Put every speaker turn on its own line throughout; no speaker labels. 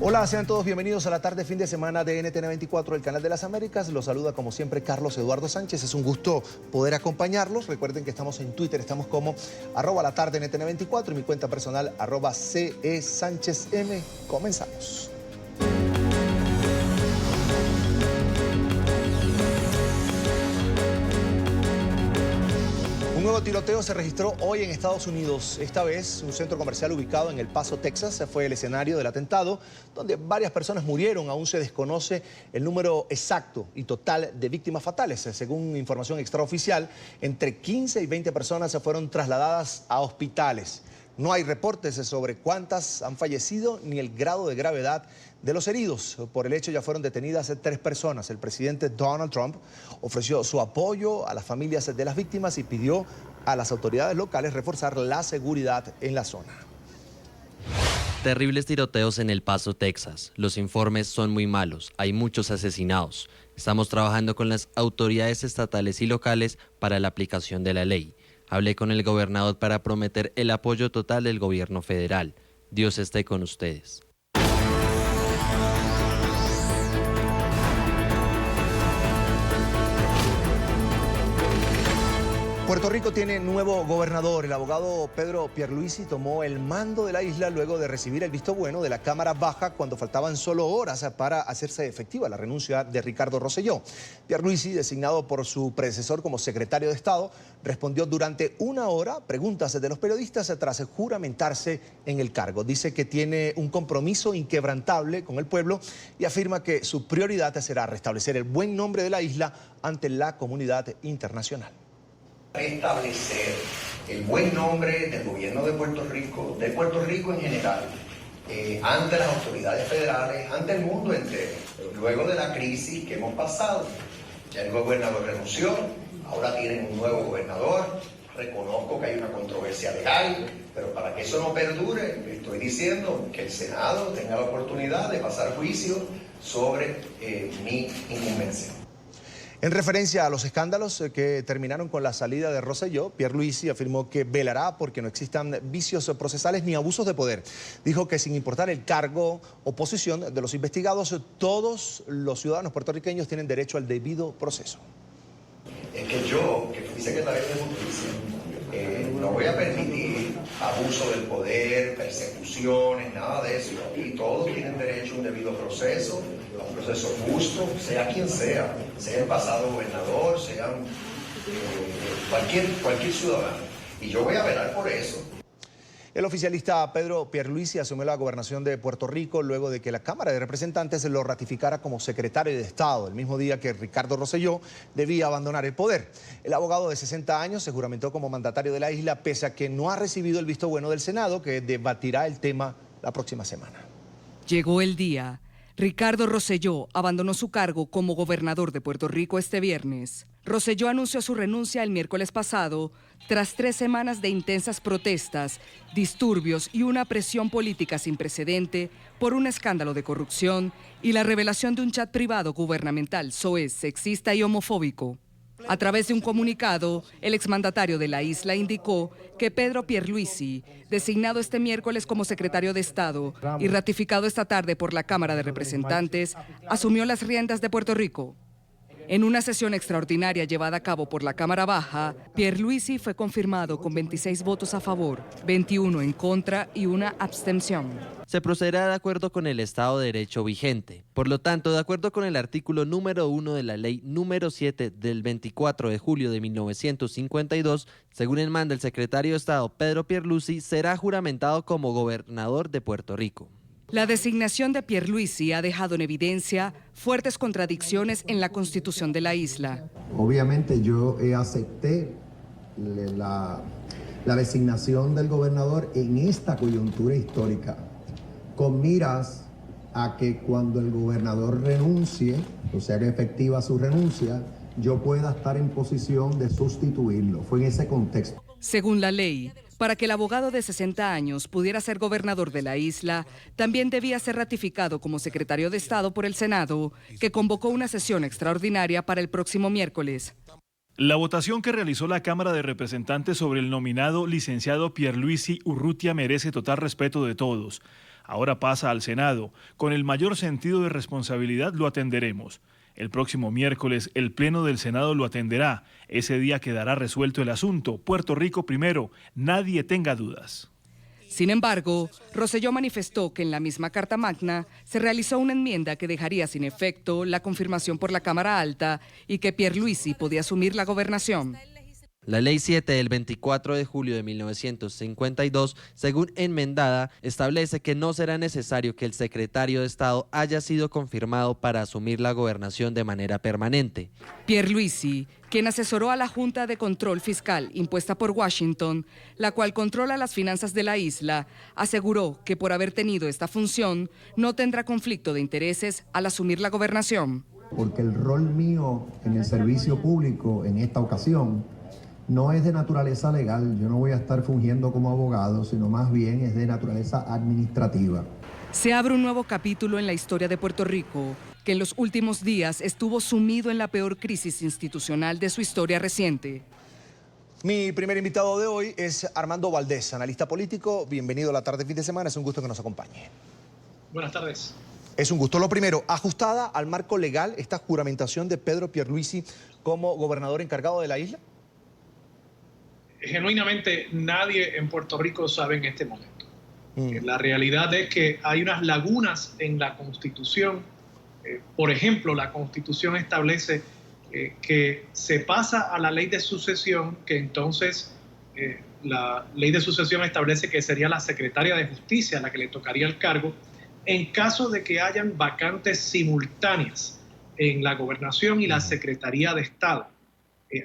Hola, sean todos bienvenidos a la tarde fin de semana de NTN 24, el canal de las Américas. Los saluda como siempre Carlos Eduardo Sánchez. Es un gusto poder acompañarlos. Recuerden que estamos en Twitter, estamos como @latarde NTN 24 y mi cuenta personal @CESánchezM. Comenzamos. Un nuevo tiroteo se registró hoy en Estados Unidos. Esta vez, un centro comercial ubicado en El Paso, Texas, fue el escenario del atentado, donde varias personas murieron. Aún se desconoce el número exacto y total de víctimas fatales. Según información extraoficial, entre 15 y 20 personas se fueron trasladadas a hospitales. No hay reportes sobre cuántas han fallecido ni el grado de gravedad de los heridos. Por el hecho ya fueron detenidas 3 personas. El presidente Donald Trump ofreció su apoyo a las familias de las víctimas y pidió a las autoridades locales reforzar la seguridad en la zona.
Terribles tiroteos en El Paso, Texas. Los informes son muy malos. Hay muchos asesinados. Estamos trabajando con las autoridades estatales y locales para la aplicación de la ley. Hablé con el gobernador para prometer el apoyo total del gobierno federal. Dios esté con ustedes.
Puerto Rico tiene nuevo gobernador. El abogado Pedro Pierluisi tomó el mando de la isla luego de recibir el visto bueno de la Cámara Baja cuando faltaban solo horas para hacerse efectiva la renuncia de Ricardo Rosselló. Pierluisi, designado por su predecesor como secretario de Estado, respondió durante 1 hora preguntas de los periodistas tras juramentarse en el cargo. Dice que tiene un compromiso inquebrantable con el pueblo y afirma que su prioridad será restablecer el buen nombre de la isla ante la comunidad internacional.
Restablecer el buen nombre del gobierno de Puerto Rico en general, ante las autoridades federales, ante el mundo entero. Luego de la crisis que hemos pasado, ya el gobernador renunció, ahora tienen un nuevo gobernador, reconozco que hay una controversia legal, pero para que eso no perdure, le estoy diciendo que el Senado tenga la oportunidad de pasar juicio sobre mi incumbencia.
En referencia a los escándalos que terminaron con la salida de Rosselló, Pierluisi afirmó que velará porque no existan vicios procesales ni abusos de poder. Dijo que sin importar el cargo o posición de los investigados, todos los ciudadanos puertorriqueños tienen derecho al debido proceso.
Es que yo, que fui secretario de Justicia, no voy a permitir abuso del poder, persecuciones, nada de eso. Y todos tienen derecho a un debido proceso, a un proceso justo, sea quien sea el pasado gobernador, sea cualquier ciudadano. Y yo voy a velar por eso.
El oficialista Pedro Pierluisi asumió la gobernación de Puerto Rico luego de que la Cámara de Representantes lo ratificara como secretario de Estado, el mismo día que Ricardo Rosselló debía abandonar el poder. El abogado de 60 años se juramentó como mandatario de la isla, pese a que no ha recibido el visto bueno del Senado, que debatirá el tema la próxima semana.
Llegó el día. Ricardo Rosselló abandonó su cargo como gobernador de Puerto Rico este viernes. Rosselló anunció su renuncia el miércoles pasado tras 3 semanas de intensas protestas, disturbios y una presión política sin precedente por un escándalo de corrupción y la revelación de un chat privado gubernamental soez, sexista y homofóbico. A través de un comunicado, el exmandatario de la isla indicó que Pedro Pierluisi, designado este miércoles como secretario de Estado y ratificado esta tarde por la Cámara de Representantes, asumió las riendas de Puerto Rico. En una sesión extraordinaria llevada a cabo por la Cámara Baja, Pierluisi fue confirmado con 26 votos a favor, 21 en contra y una abstención.
Se procederá de acuerdo con el Estado de Derecho vigente. Por lo tanto, de acuerdo con el artículo número 1 de la Ley número 7 del 24 de julio de 1952, según el manda el secretario de Estado Pedro Pierluisi, será juramentado como gobernador de Puerto Rico.
La designación de Pierluisi ha dejado en evidencia fuertes contradicciones en la Constitución de la isla.
Obviamente yo acepté la designación del gobernador en esta coyuntura histórica, con miras a que cuando el gobernador renuncie, o sea que efectiva su renuncia, yo pueda estar en posición de sustituirlo. Fue en ese contexto.
Según la ley, para que el abogado de 60 años pudiera ser gobernador de la isla, también debía ser ratificado como secretario de Estado por el Senado, que convocó una sesión extraordinaria para el próximo miércoles.
La votación que realizó la Cámara de Representantes sobre el nominado licenciado Pierluisi Urrutia merece total respeto de todos. Ahora pasa al Senado. Con el mayor sentido de responsabilidad lo atenderemos. El próximo miércoles el Pleno del Senado lo atenderá. Ese día quedará resuelto el asunto. Puerto Rico primero. Nadie tenga dudas.
Sin embargo, Rosselló manifestó que en la misma Carta Magna se realizó una enmienda que dejaría sin efecto la confirmación por la Cámara Alta y que Pierluisi podía asumir la gobernación.
La Ley 7 del 24 de julio de 1952, según enmendada, establece que no será necesario que el secretario de Estado haya sido confirmado para asumir la gobernación de manera permanente.
Pierluisi, quien asesoró a la Junta de Control Fiscal impuesta por Washington, la cual controla las finanzas de la isla, aseguró que por haber tenido esta función no tendrá conflicto de intereses al asumir la gobernación.
Porque el rol mío en el servicio público en esta ocasión no es de naturaleza legal, yo no voy a estar fungiendo como abogado, sino más bien es de naturaleza administrativa.
Se abre un nuevo capítulo en la historia de Puerto Rico, que en los últimos días estuvo sumido en la peor crisis institucional de su historia reciente.
Mi primer invitado de hoy es Armando Valdés, analista político. Bienvenido a la tarde fin de semana, es un gusto que nos acompañe.
Buenas tardes.
Es un gusto. Lo primero, ajustada al marco legal esta juramentación de Pedro Pierluisi como gobernador encargado de la isla.
Genuinamente nadie en Puerto Rico sabe en este momento. La realidad es que hay unas lagunas en la Constitución. Por ejemplo, la Constitución establece que se pasa a la ley de sucesión, que entonces la ley de sucesión establece que sería la secretaria de Justicia la que le tocaría el cargo en caso de que hayan vacantes simultáneas en la gobernación y la Secretaría de Estado.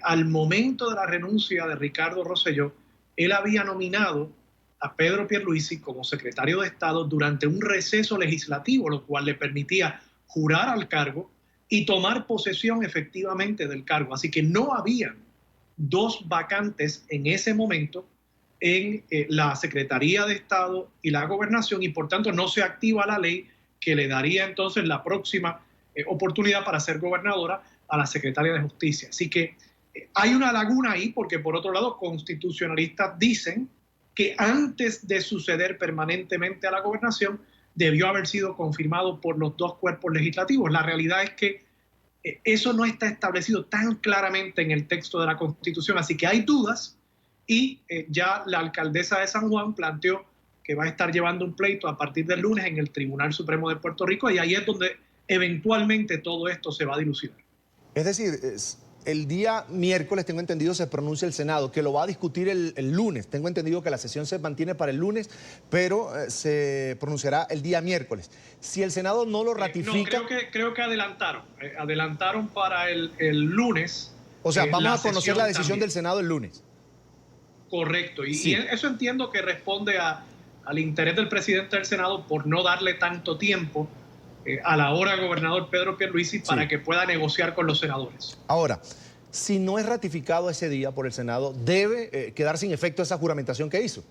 Al momento de la renuncia de Ricardo Rosselló, él había nominado a Pedro Pierluisi como secretario de Estado durante un receso legislativo, lo cual le permitía jurar al cargo y tomar posesión efectivamente del cargo. Así que no habían dos vacantes en ese momento en la Secretaría de Estado y la Gobernación, y por tanto no se activa la ley que le daría entonces la próxima oportunidad para ser gobernadora a la Secretaria de Justicia. Así que hay una laguna ahí porque, por otro lado, constitucionalistas dicen que antes de suceder permanentemente a la gobernación debió haber sido confirmado por los dos cuerpos legislativos. La realidad es que eso no está establecido tan claramente en el texto de la Constitución, así que hay dudas y ya la alcaldesa de San Juan planteó que va a estar llevando un pleito a partir del lunes en el Tribunal Supremo de Puerto Rico y ahí es donde eventualmente todo esto se va a dilucidar.
Es decir, el día miércoles, tengo entendido, se pronuncia el Senado, que lo va a discutir el lunes. Tengo entendido que la sesión se mantiene para el lunes, pero se pronunciará el día miércoles. Si el Senado no lo ratifica...
No, creo que adelantaron para el lunes.
O sea, vamos a conocer la decisión del Senado el lunes.
Correcto, y,
sí.
Y eso entiendo que responde al interés del presidente del Senado por no darle tanto tiempo a la hora gobernador Pedro Pierluisi para que pueda negociar con los senadores.
Ahora, si no es ratificado ese día por el Senado, ¿debe quedar sin efecto esa juramentación que hizo?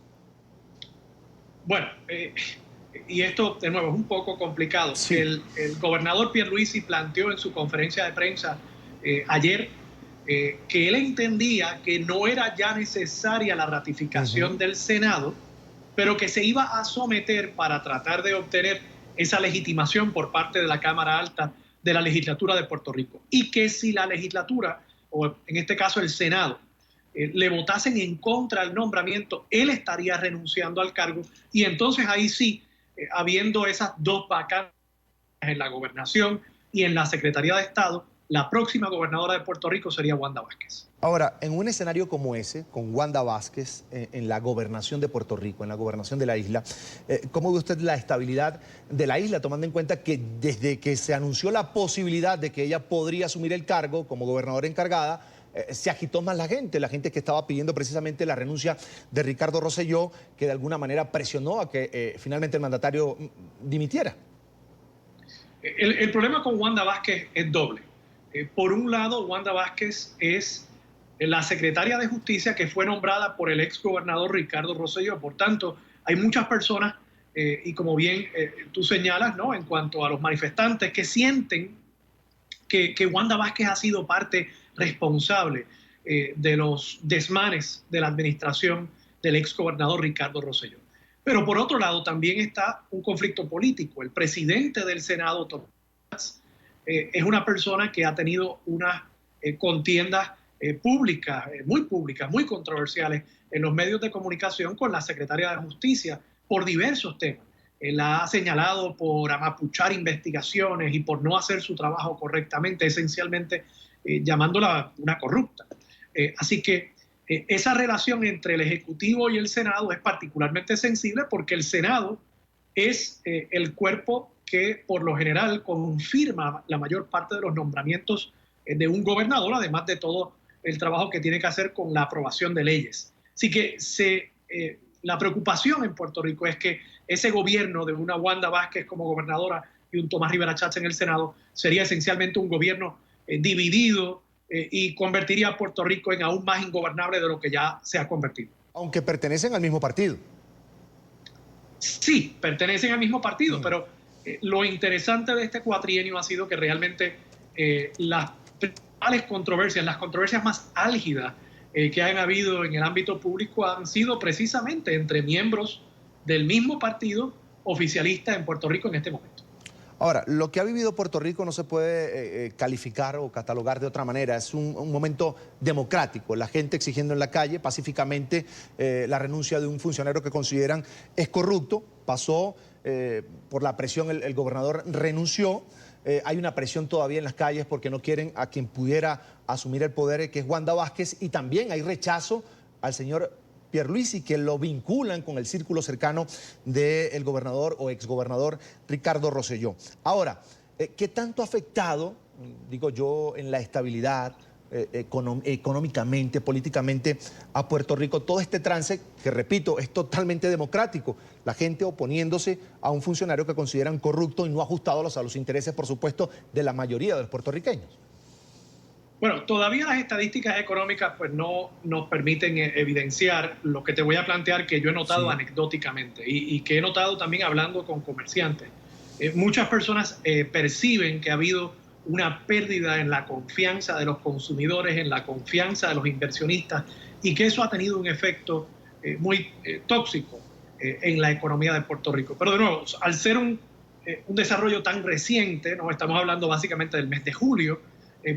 Bueno, y esto de nuevo es un poco complicado.
Sí.
El gobernador Pierluisi planteó en su conferencia de prensa ayer que él entendía que no era ya necesaria la ratificación del Senado, pero que se iba a someter para tratar de obtener esa legitimación por parte de la Cámara Alta de la legislatura de Puerto Rico. Y que si la legislatura, o en este caso el Senado, le votasen en contra del nombramiento, él estaría renunciando al cargo. Y entonces ahí sí, habiendo esas dos vacantes en la gobernación y en la Secretaría de Estado, la próxima gobernadora de Puerto Rico sería Wanda Vázquez.
Ahora, en un escenario como ese, con Wanda Vázquez en la gobernación de Puerto Rico, en la gobernación de la isla, ¿cómo ve usted la estabilidad de la isla, tomando en cuenta que desde que se anunció la posibilidad de que ella podría asumir el cargo como gobernadora encargada, se agitó más la gente que estaba pidiendo precisamente la renuncia de Ricardo Rosselló, que de alguna manera presionó a que finalmente el mandatario dimitiera?
El problema con Wanda Vázquez es doble. Por un lado, Wanda Vázquez es la secretaria de Justicia que fue nombrada por el ex gobernador Ricardo Rosselló. Por tanto, hay muchas personas, y como bien tú señalas, ¿no?, en cuanto a los manifestantes, que sienten que Wanda Vázquez ha sido parte responsable de los desmanes de la administración del ex gobernador Ricardo Rosselló. Pero por otro lado también está un conflicto político. El presidente del Senado, Tomás, es una persona que ha tenido unas contiendas públicas, muy controversiales en los medios de comunicación con la secretaria de Justicia por diversos temas. La ha señalado por amapuchar investigaciones y por no hacer su trabajo correctamente, esencialmente llamándola una corrupta. Así que esa relación entre el Ejecutivo y el Senado es particularmente sensible porque el Senado es el cuerpo que por lo general confirma la mayor parte de los nombramientos de un gobernador, además de todo el trabajo que tiene que hacer con la aprobación de leyes. Así que la preocupación en Puerto Rico es que ese gobierno de una Wanda Vázquez como gobernadora y un Tomás Rivera Chatz en el Senado sería esencialmente un gobierno dividido y convertiría a Puerto Rico en aún más ingobernable de lo que ya se ha convertido.
Aunque pertenecen al mismo partido.
Sí, pertenecen al mismo partido, pero lo interesante de este cuatrienio ha sido que realmente las principales controversias, las controversias más álgidas que han habido en el ámbito público han sido precisamente entre miembros del mismo partido oficialista en Puerto Rico en este momento.
Ahora, lo que ha vivido Puerto Rico no se puede calificar o catalogar de otra manera. Es un momento democrático, la gente exigiendo en la calle pacíficamente la renuncia de un funcionario que consideran es corrupto. Pasó por la presión, el gobernador renunció. Hay una presión todavía en las calles porque no quieren a quien pudiera asumir el poder, que es Wanda Vázquez, y también hay rechazo al señor Pierluisi, que lo vinculan con el círculo cercano del gobernador o exgobernador Ricardo Rosselló. Ahora, ¿qué tanto ha afectado, digo yo, en la estabilidad económicamente, políticamente a Puerto Rico todo este trance que, repito, es totalmente democrático? La gente oponiéndose a un funcionario que consideran corrupto y no ajustado a los intereses, por supuesto, de la mayoría de los puertorriqueños.
Bueno, todavía las estadísticas económicas pues no nos permiten evidenciar lo que te voy a plantear, que yo he notado anecdóticamente y que he notado también hablando con comerciantes. Muchas personas perciben que ha habido una pérdida en la confianza de los consumidores, en la confianza de los inversionistas, y que eso ha tenido un efecto muy tóxico en la economía de Puerto Rico. Pero de nuevo, al ser un desarrollo tan reciente, nos estamos hablando básicamente del mes de julio,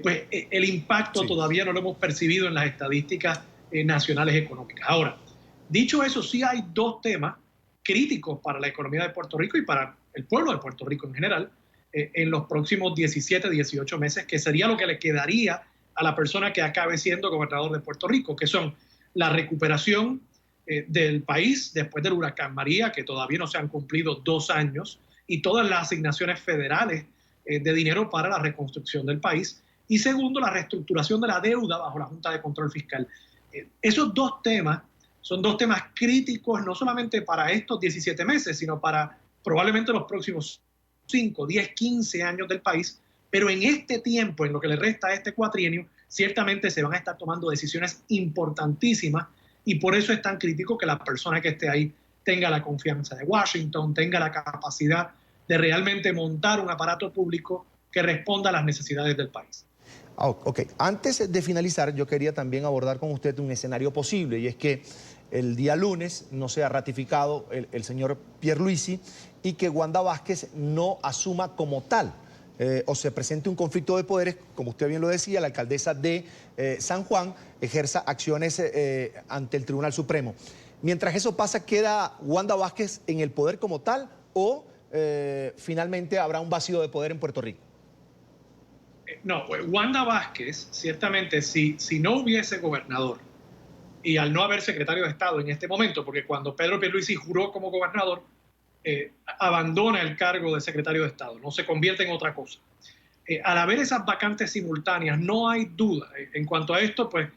pues el impacto todavía no lo hemos percibido en las estadísticas nacionales económicas. Ahora, dicho eso, sí hay dos temas críticos para la economía de Puerto Rico y para el pueblo de Puerto Rico en general en los próximos 17, 18 meses, que sería lo que le quedaría a la persona que acabe siendo gobernador de Puerto Rico, que son la recuperación del país después del huracán María, que todavía no se han cumplido 2 años, y todas las asignaciones federales de dinero para la reconstrucción del país. Y segundo, la reestructuración de la deuda bajo la Junta de Control Fiscal. Esos dos temas son dos temas críticos no solamente para estos 17 meses, sino para probablemente los próximos 5, 10, 15 años del país. Pero en este tiempo, en lo que le resta a este cuatrienio, ciertamente se van a estar tomando decisiones importantísimas, y por eso es tan crítico que la persona que esté ahí tenga la confianza de Washington, tenga la capacidad de realmente montar un aparato público que responda a las necesidades del país.
Ok, antes de finalizar, yo quería también abordar con usted un escenario posible, y es que el día lunes no sea ratificado el señor Pierluisi y que Wanda Vázquez no asuma como tal, o se presente un conflicto de poderes, como usted bien lo decía, la alcaldesa de San Juan ejerza acciones ante el Tribunal Supremo. Mientras eso pasa, ¿queda Wanda Vázquez en el poder como tal o finalmente habrá un vacío de poder en Puerto Rico?
No, Wanda Vázquez, ciertamente, si no hubiese gobernador y al no haber secretario de Estado en este momento, porque cuando Pedro Pierluisi juró como gobernador, abandona el cargo de secretario de Estado, no se convierte en otra cosa. Al haber esas vacantes simultáneas, no hay duda. En cuanto a esto, pues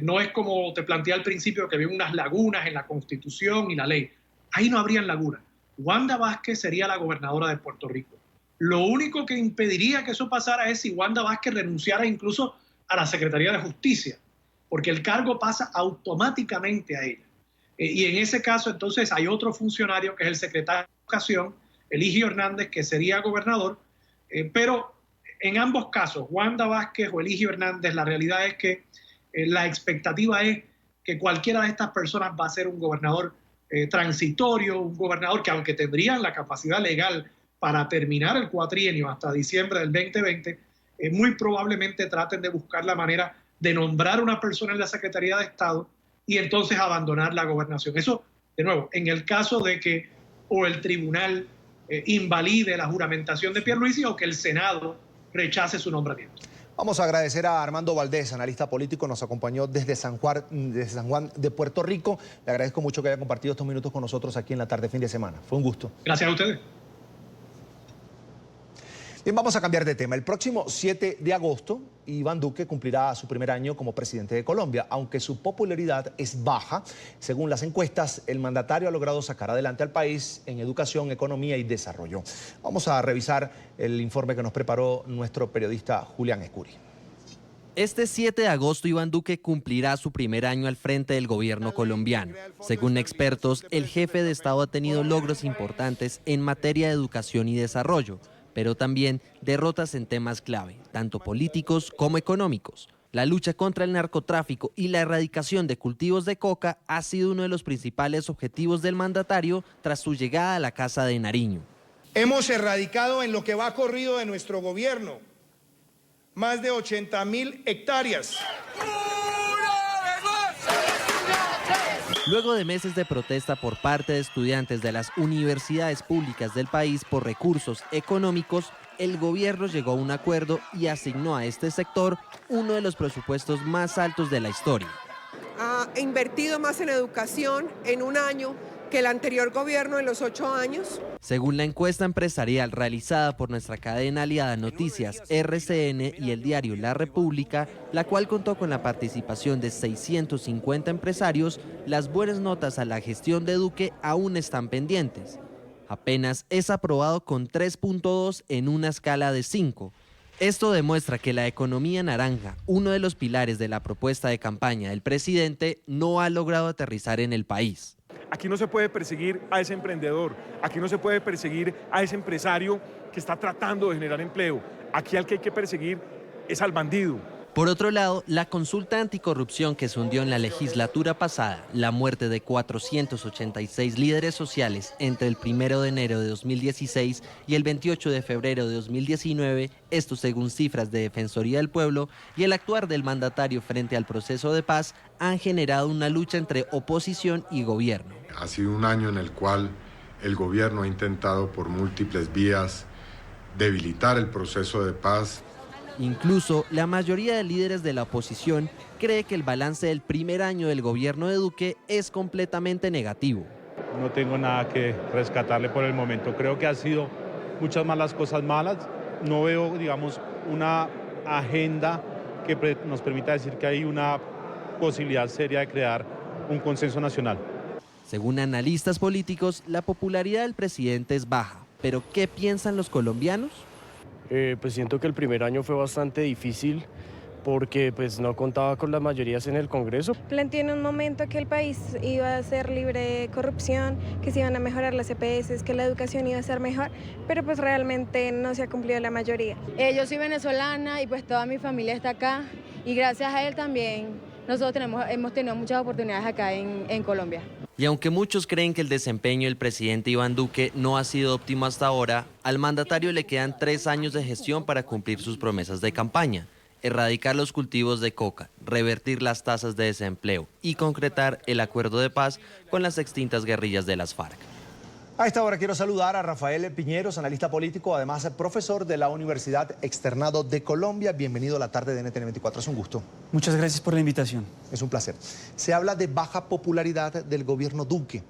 no es como te planteé al principio, que había unas lagunas en la Constitución y la ley. Ahí no habrían lagunas. Wanda Vázquez sería la gobernadora de Puerto Rico. Lo único que impediría que eso pasara es si Wanda Vázquez renunciara incluso a la Secretaría de Justicia, porque el cargo pasa automáticamente a ella. Y en ese caso, entonces, hay otro funcionario que es el secretario de Educación, Eligio Hernández, que sería gobernador. Pero en ambos casos, Wanda Vázquez o Eligio Hernández, la realidad es que la expectativa es que cualquiera de estas personas va a ser un gobernador transitorio, un gobernador que, aunque tendrían la capacidad legal para terminar el cuatrienio hasta diciembre del 2020, muy probablemente traten de buscar la manera de nombrar una persona en la Secretaría de Estado y entonces abandonar la gobernación. Eso, de nuevo, en el caso de que o el tribunal invalide la juramentación de Pierluisi o que el Senado rechace su nombramiento.
Vamos a agradecer a Armando Valdés, analista político, nos acompañó desde San Juan de Puerto Rico. Le agradezco mucho que haya compartido estos minutos con nosotros aquí en la tarde, fin de semana. Fue un gusto.
Gracias a ustedes.
Bien, vamos a cambiar de tema. El próximo 7 de agosto, Iván Duque cumplirá su primer año como presidente de Colombia. Aunque su popularidad es baja, según las encuestas, el mandatario ha logrado sacar adelante al país en educación, economía y desarrollo. Vamos a revisar el informe que nos preparó nuestro periodista Julián Escuri.
Este 7 de agosto, Iván Duque cumplirá su primer año al frente del gobierno colombiano. Según expertos, el jefe de Estado ha tenido logros importantes en materia de educación y desarrollo, pero también derrotas en temas clave, tanto políticos como económicos. La lucha contra el narcotráfico y la erradicación de cultivos de coca ha sido uno de los principales objetivos del mandatario tras su llegada a la Casa de Nariño.
Hemos erradicado en lo que va corrido de nuestro gobierno más de 80.000 hectáreas.
Luego de meses de protesta por parte de estudiantes de las universidades públicas del país por recursos económicos, el gobierno llegó a un acuerdo y asignó a este sector uno de los presupuestos más altos de la historia.
Ha invertido más en educación en un año que el anterior gobierno en los 8 años.
Según la encuesta empresarial realizada por nuestra cadena aliada Noticias RCN y el diario La República, la cual contó con la participación de 650 empresarios, las buenas notas a la gestión de Duque aún están pendientes. Apenas es aprobado con 3.2 en una escala de 5. Esto demuestra que la economía naranja, uno de los pilares de la propuesta de campaña del presidente, no ha logrado aterrizar en el país.
Aquí no se puede perseguir a ese emprendedor, aquí no se puede perseguir a ese empresario que está tratando de generar empleo. Aquí al que hay que perseguir es al bandido.
Por otro lado, la consulta anticorrupción que se hundió en la legislatura pasada, la muerte de 486 líderes sociales entre el 1 de enero de 2016 y el 28 de febrero de 2019, esto según cifras de Defensoría del Pueblo, y el actuar del mandatario frente al proceso de paz han generado una lucha entre oposición y gobierno.
Ha sido un año en el cual el gobierno ha intentado por múltiples vías debilitar el proceso de paz.
Incluso la mayoría de líderes de la oposición cree que el balance del primer año del gobierno de Duque es completamente negativo.
No tengo nada que rescatarle por el momento. Creo que ha sido muchas malas cosas malas. No veo, digamos, una agenda que nos permita decir que hay una posibilidad seria de crear un consenso nacional.
Según analistas políticos, la popularidad del presidente es baja. ¿Pero qué piensan los colombianos?
Pues siento que el primer año fue bastante difícil porque pues no contaba con las mayorías en el Congreso.
Planteó en un momento que el país iba a ser libre de corrupción, que se iban a mejorar las EPS, que la educación iba a ser mejor, pero pues realmente no se ha cumplido la mayoría.
Yo soy venezolana y pues toda mi familia está acá y gracias a él también nosotros hemos tenido muchas oportunidades acá en Colombia.
Y aunque muchos creen que el desempeño del presidente Iván Duque no ha sido óptimo hasta ahora, al mandatario le quedan 3 años de gestión para cumplir sus promesas de campaña: erradicar los cultivos de coca, revertir las tasas de desempleo y concretar el acuerdo de paz con las extintas guerrillas de las FARC.
A esta hora quiero saludar a Rafael Piñeros, analista político, además profesor de la Universidad Externado de Colombia. Bienvenido a la tarde de NTN24, es un gusto.
Muchas gracias por la invitación.
Es un placer. Se habla de baja popularidad del gobierno Duque.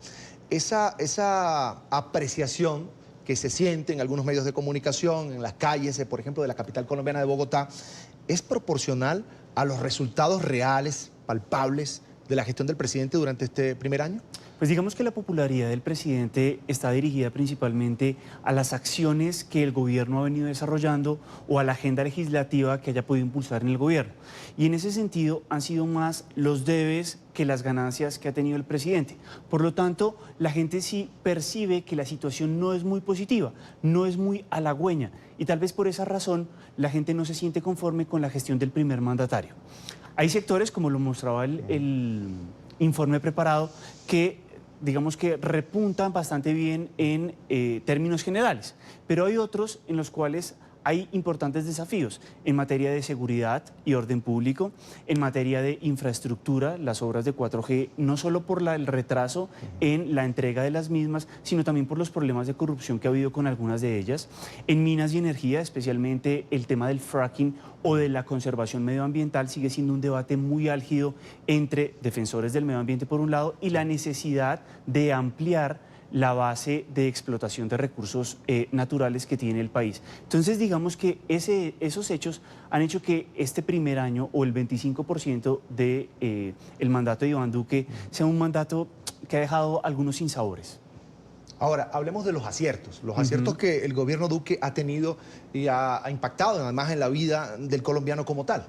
Esa apreciación que se siente en algunos medios de comunicación, en las calles, por ejemplo, de la capital colombiana de Bogotá, ¿es proporcional a los resultados reales, palpables, de la gestión del presidente durante este primer año?
Pues digamos que la popularidad del presidente está dirigida principalmente a las acciones que el gobierno ha venido desarrollando o a la agenda legislativa que haya podido impulsar en el gobierno. Y en ese sentido han sido más los debes que las ganancias que ha tenido el presidente. Por lo tanto, la gente sí percibe que la situación no es muy positiva, no es muy halagüeña, y tal vez por esa razón la gente no se siente conforme con la gestión del primer mandatario. Hay sectores, como lo mostraba el informe preparado, que digamos que repuntan bastante bien en términos generales, pero hay otros en los cuales hay importantes desafíos en materia de seguridad y orden público, en materia de infraestructura, las obras de 4G, no solo por el retraso en la entrega de las mismas, sino también por los problemas de corrupción que ha habido con algunas de ellas, en minas y energía, especialmente el tema del fracking o de la conservación medioambiental sigue siendo un debate muy álgido entre defensores del medio ambiente por un lado y la necesidad de ampliar la base de explotación de recursos naturales que tiene el país. Entonces, digamos que esos hechos han hecho que este primer año o el 25% del mandato de Iván Duque sea un mandato que ha dejado algunos sinsabores.
Ahora, hablemos de los aciertos que el gobierno Duque ha tenido y ha impactado además en la vida del colombiano como tal.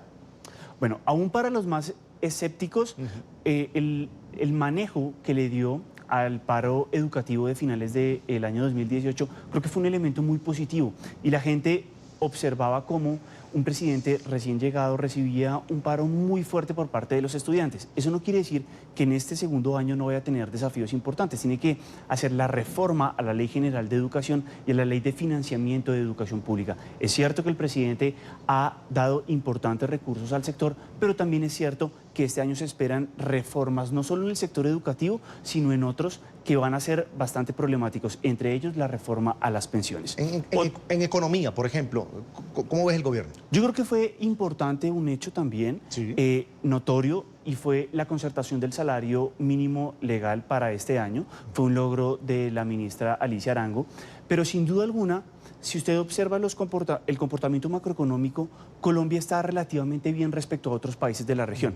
Bueno, aún para los más escépticos, el manejo que le dio al paro educativo de finales del año 2018, creo que fue un elemento muy positivo y la gente observaba cómo un presidente recién llegado recibía un paro muy fuerte por parte de los estudiantes. Eso no quiere decir que en este segundo año no vaya a tener desafíos importantes. Tiene que hacer la reforma a la Ley General de Educación y a la Ley de Financiamiento de Educación Pública. Es cierto que el presidente ha dado importantes recursos al sector, pero también es cierto que este año se esperan reformas no solo en el sector educativo, sino en otros que van a ser bastante problemáticos, entre ellos la reforma a las pensiones.
En economía, por ejemplo, ¿cómo ves el gobierno?
Yo creo que fue importante un hecho también notorio y fue la concertación del salario mínimo legal para este año. Fue un logro de la ministra Alicia Arango, pero sin duda alguna, si usted observa el comportamiento macroeconómico, Colombia está relativamente bien respecto a otros países de la región.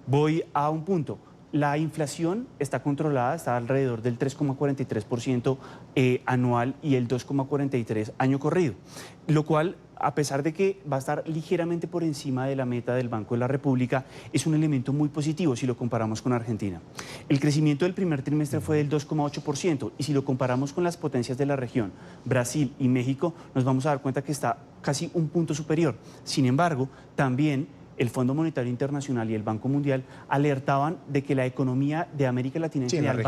Voy a un punto. La inflación está controlada, está alrededor del 3,43% anual y el 2,43% año corrido, lo cual, a pesar de que va a estar ligeramente por encima de la meta del Banco de la República, es un elemento muy positivo si lo comparamos con Argentina. El crecimiento del primer trimestre fue del 2,8% y si lo comparamos con las potencias de la región, Brasil y México, nos vamos a dar cuenta que está casi un punto superior. Sin embargo, también el Fondo Monetario Internacional y el Banco Mundial alertaban de que la economía de América Latina en general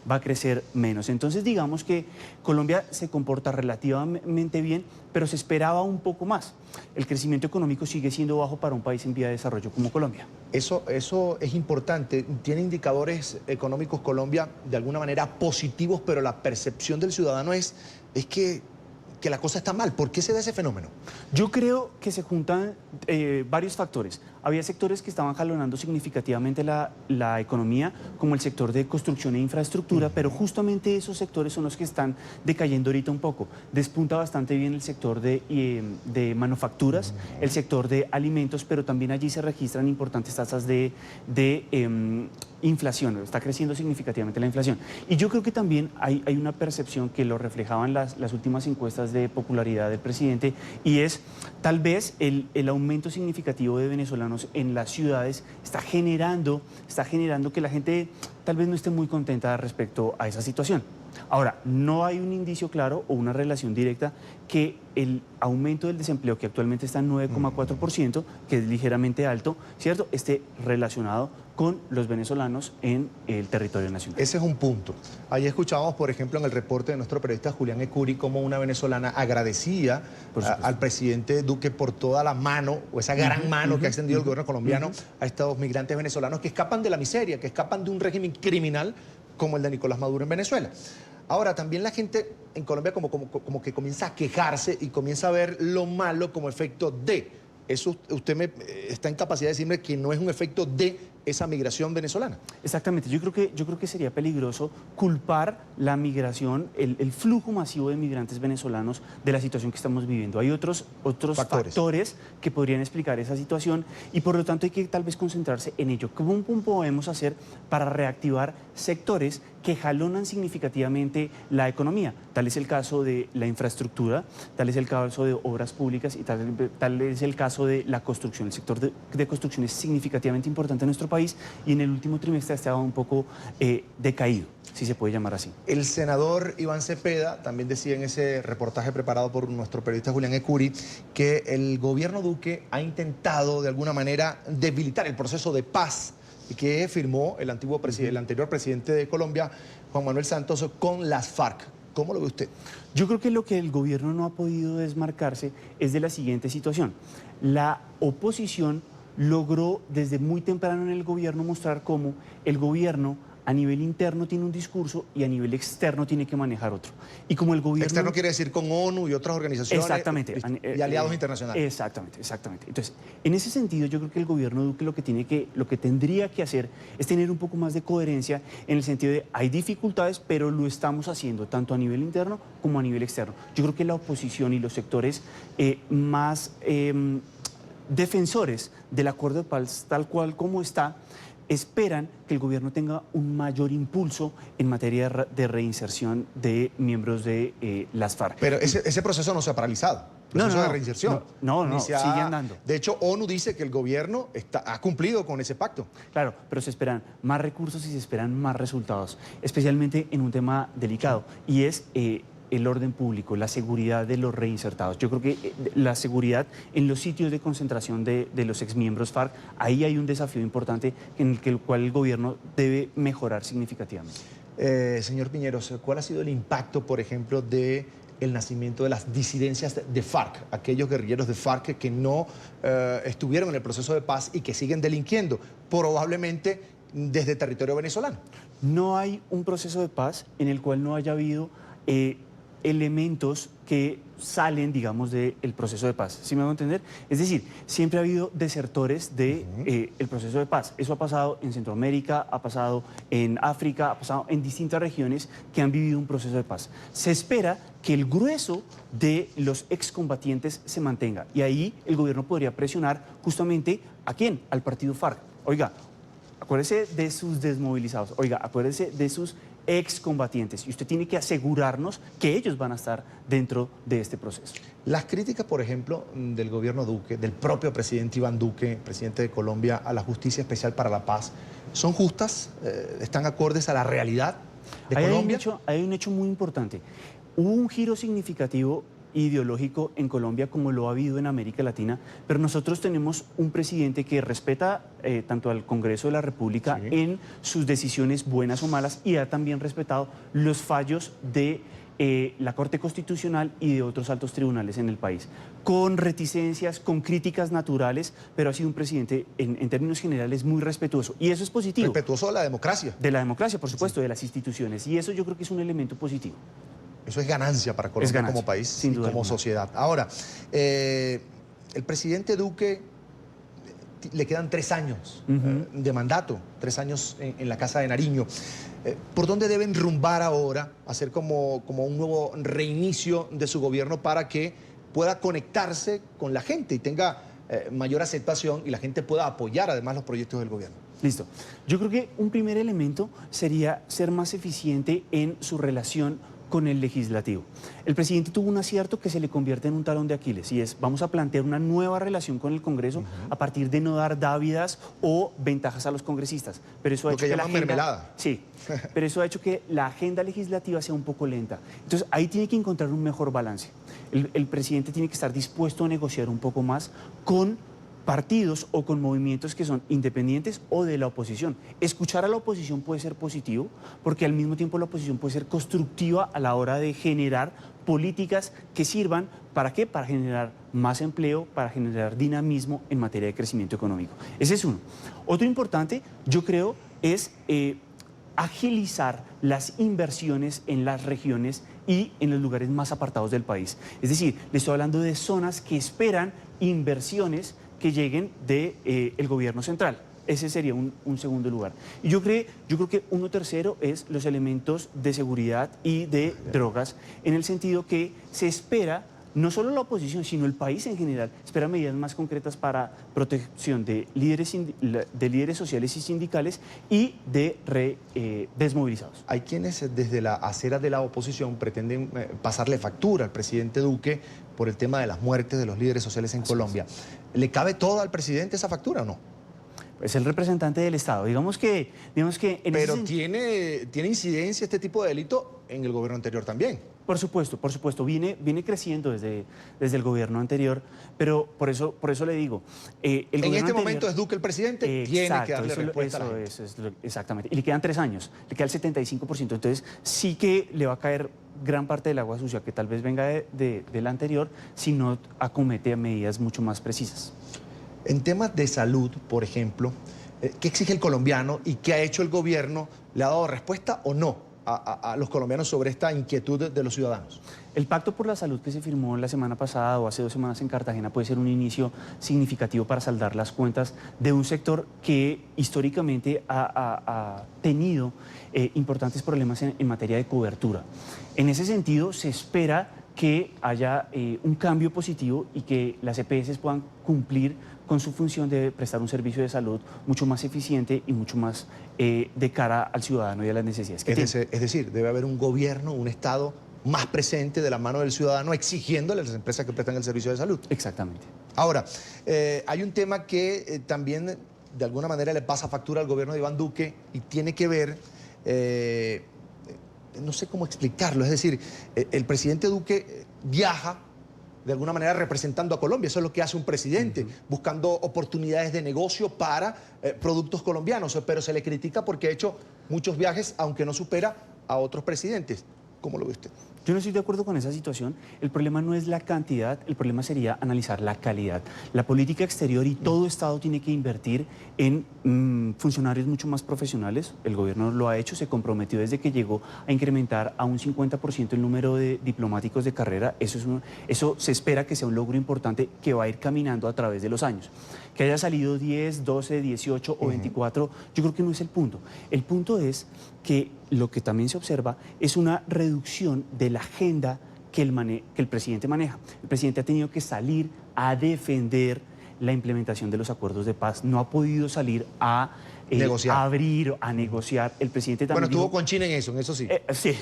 va a crecer menos. Entonces, digamos que Colombia se comporta relativamente bien, pero se esperaba un poco más. El crecimiento económico sigue siendo bajo para un país en vía de desarrollo como Colombia.
Eso es importante. Tiene indicadores económicos Colombia de alguna manera positivos, pero la percepción del ciudadano es que la cosa está mal. ¿Por qué se da ese fenómeno?
Yo creo que se juntan varios factores. Había sectores que estaban jalonando significativamente la economía, como el sector de construcción e infraestructura, pero justamente esos sectores son los que están decayendo ahorita un poco. Despunta bastante bien el sector de manufacturas, el sector de alimentos, pero también allí se registran importantes tasas de inflación, está creciendo significativamente la inflación. Y yo creo que también hay una percepción que lo reflejaban las últimas encuestas de popularidad del presidente, y es tal vez el aumento significativo de venezolanos en las ciudades está generando que la gente tal vez no esté muy contenta respecto a esa situación. Ahora, no hay un indicio claro o una relación directa que el aumento del desempleo, que actualmente está en 9,4%, que es ligeramente alto, ¿cierto?, esté relacionado con los venezolanos en el territorio nacional.
Ese es un punto. Ahí escuchábamos, por ejemplo, en el reporte de nuestro periodista Julián Ecuri, cómo una venezolana agradecía al presidente Duque por toda la mano, o esa gran mano que ha extendido el gobierno colombiano a estos migrantes venezolanos que escapan de la miseria, que escapan de un régimen criminal como el de Nicolás Maduro en Venezuela. Ahora, también la gente en Colombia como que comienza a quejarse y comienza a ver lo malo como efecto de. Eso usted está en capacidad de decirme que no es un efecto de esa migración venezolana.
Exactamente, yo creo que sería peligroso culpar la migración, el flujo masivo de migrantes venezolanos de la situación que estamos viviendo. Hay otros factores que podrían explicar esa situación y por lo tanto hay que tal vez concentrarse en ello. ¿Cómo podemos hacer para reactivar sectores que jalonan significativamente la economía? Tal es el caso de la infraestructura, tal es el caso de obras públicas y tal es el caso de la construcción. El sector de construcción es significativamente importante en nuestro país y en el último trimestre ha estado un poco decaído, si se puede llamar así.
El senador Iván Cepeda también decía en ese reportaje preparado por nuestro periodista Julián Ecuri que el gobierno Duque ha intentado de alguna manera debilitar el proceso de paz que firmó el anterior presidente de Colombia, Juan Manuel Santos, con las FARC. ¿Cómo lo ve usted?
Yo creo que lo que el gobierno no ha podido desmarcarse es de la siguiente situación. La oposición logró desde muy temprano en el gobierno mostrar cómo el gobierno a nivel interno tiene un discurso y a nivel externo tiene que manejar otro. Y como el gobierno...
Externo quiere decir con ONU y otras organizaciones.
Exactamente.
Y aliados internacionales.
Exactamente. Entonces, en ese sentido, yo creo que el gobierno Duque lo que tendría que hacer es tener un poco más de coherencia en el sentido de hay dificultades, pero lo estamos haciendo tanto a nivel interno como a nivel externo. Yo creo que la oposición y los sectores más defensores del acuerdo de paz tal cual como está, esperan que el gobierno tenga un mayor impulso en materia de reinserción de miembros de las FARC.
Pero ese proceso no se ha paralizado. Proceso de reinserción.
No, sigue andando.
De hecho, ONU dice que el gobierno ha cumplido con ese pacto.
Claro, pero se esperan más recursos y se esperan más resultados, especialmente en un tema delicado, y es el orden público, la seguridad de los reinsertados. Yo creo que la seguridad en los sitios de concentración de los exmiembros FARC, ahí hay un desafío importante en el cual el gobierno debe mejorar significativamente.
Señor Piñeros, ¿cuál ha sido el impacto, por ejemplo, del nacimiento de las disidencias de FARC, aquellos guerrilleros de FARC que no estuvieron en el proceso de paz y que siguen delinquiendo, probablemente desde territorio venezolano?
No hay un proceso de paz en el cual no haya habido elementos que salen, digamos, del proceso de paz. ¿Sí me hago entender? Es decir, siempre ha habido desertores del proceso de paz. Eso ha pasado en Centroamérica, ha pasado en África, ha pasado en distintas regiones que han vivido un proceso de paz. Se espera que el grueso de los excombatientes se mantenga. Y ahí el gobierno podría presionar justamente ¿a quién? Al partido FARC. Oiga, acuérdese de sus desmovilizados. Oiga, acuérdese de sus excombatientes, y usted tiene que asegurarnos que ellos van a estar dentro de este proceso.
Las críticas, por ejemplo, del gobierno Duque, del propio presidente Iván Duque, presidente de Colombia, a la Justicia Especial para la Paz, ¿son justas? ¿Están acordes a la realidad de Colombia?
Hay un hecho muy importante. Hubo un giro significativo ideológico en Colombia como lo ha habido en América Latina, pero nosotros tenemos un presidente que respeta tanto al Congreso de la República en sus decisiones buenas o malas, y ha también respetado los fallos de la Corte Constitucional y de otros altos tribunales en el país, con reticencias, con críticas naturales, pero ha sido un presidente en términos generales muy respetuoso, y eso es positivo.
Respetuoso de la democracia.
De la democracia, por supuesto, de las instituciones, y eso yo creo que es un elemento positivo.
Eso es ganancia para Colombia como país y como sociedad. Ahora, el presidente Duque le quedan 3 años de mandato, 3 años en la Casa de Nariño. ¿Por dónde deben rumbar ahora, hacer como un nuevo reinicio de su gobierno para que pueda conectarse con la gente y tenga mayor aceptación y la gente pueda apoyar además los proyectos del gobierno?
Listo. Yo creo que un primer elemento sería ser más eficiente en su relación con el legislativo. El presidente tuvo un acierto que se le convierte en un talón de Aquiles, y es: vamos a plantear una nueva relación con el Congreso a partir de no dar dávidas o ventajas a los congresistas. Pero eso ha hecho que la agenda, mermelada. Sí, pero eso ha hecho que la agenda legislativa sea un poco lenta. Entonces ahí tiene que encontrar un mejor balance. El presidente tiene que estar dispuesto a negociar un poco más con partidos o con movimientos que son independientes o de la oposición. Escuchar a la oposición puede ser positivo, porque al mismo tiempo la oposición puede ser constructiva a la hora de generar políticas que sirvan, ¿para qué? Para generar más empleo, para generar dinamismo en materia de crecimiento económico. Ese es uno. Otro importante, yo creo, es agilizar las inversiones en las regiones y en los lugares más apartados del país. Es decir, le estoy hablando de zonas que esperan inversiones que lleguen del gobierno central. Ese sería un segundo lugar. Y yo creo que uno tercero es los elementos de seguridad y de drogas, en el sentido que se espera, no solo la oposición, sino el país en general, espera medidas más concretas para protección de líderes sociales y sindicales y de desmovilizados.
Hay quienes desde la acera de la oposición pretenden pasarle factura al presidente Duque por el tema de las muertes de los líderes sociales en Colombia. ¿Le cabe todo al presidente esa factura o no?
Es el representante del Estado. Digamos que en
pero tiene incidencia este tipo de delito en el gobierno anterior también.
Por supuesto, viene creciendo desde el gobierno anterior, pero por eso le digo...
en este momento es Duque el presidente, tiene que darle respuesta a la gente.
Exactamente, y le quedan 3 años, le queda el 75%, entonces sí que le va a caer gran parte del agua sucia que tal vez venga del anterior si no acomete medidas mucho más precisas.
En temas de salud, por ejemplo, ¿qué exige el colombiano y qué ha hecho el gobierno? ¿Le ha dado respuesta o no a los colombianos sobre esta inquietud de los ciudadanos?
El Pacto por la Salud que se firmó la semana pasada o hace 2 semanas en Cartagena puede ser un inicio significativo para saldar las cuentas de un sector que históricamente ha tenido importantes problemas en materia de cobertura. En ese sentido, se espera que haya un cambio positivo y que las EPS puedan cumplir con su función de prestar un servicio de salud mucho más eficiente y mucho más de cara al ciudadano y a las necesidades que tiene.
Es decir, debe haber un gobierno, un Estado más presente de la mano del ciudadano exigiéndole a las empresas que prestan el servicio de salud.
Exactamente.
Ahora, hay un tema que también de alguna manera le pasa factura al gobierno de Iván Duque y tiene que ver, no sé cómo explicarlo, es decir, el presidente Duque viaja de alguna manera representando a Colombia, eso es lo que hace un presidente, buscando oportunidades de negocio para productos colombianos, pero se le critica porque ha hecho muchos viajes, aunque no supera a otros presidentes. ¿Cómo lo ve usted?
Yo no estoy de acuerdo con esa situación. El problema no es la cantidad, el problema sería analizar la calidad. La política exterior y todo Estado tiene que invertir en funcionarios mucho más profesionales. El gobierno lo ha hecho, se comprometió desde que llegó a incrementar a un 50% el número de diplomáticos de carrera. Eso se espera que sea un logro importante que va a ir caminando a través de los años. Que haya salido 10, 12, 18 o 24, yo creo que no es el punto. El punto es que lo que también se observa es una reducción de la agenda que el presidente maneja. El presidente ha tenido que salir a defender la implementación de los acuerdos de paz. No ha podido salir a abrir, a negociar. El presidente también
estuvo con China en eso sí.
Sí,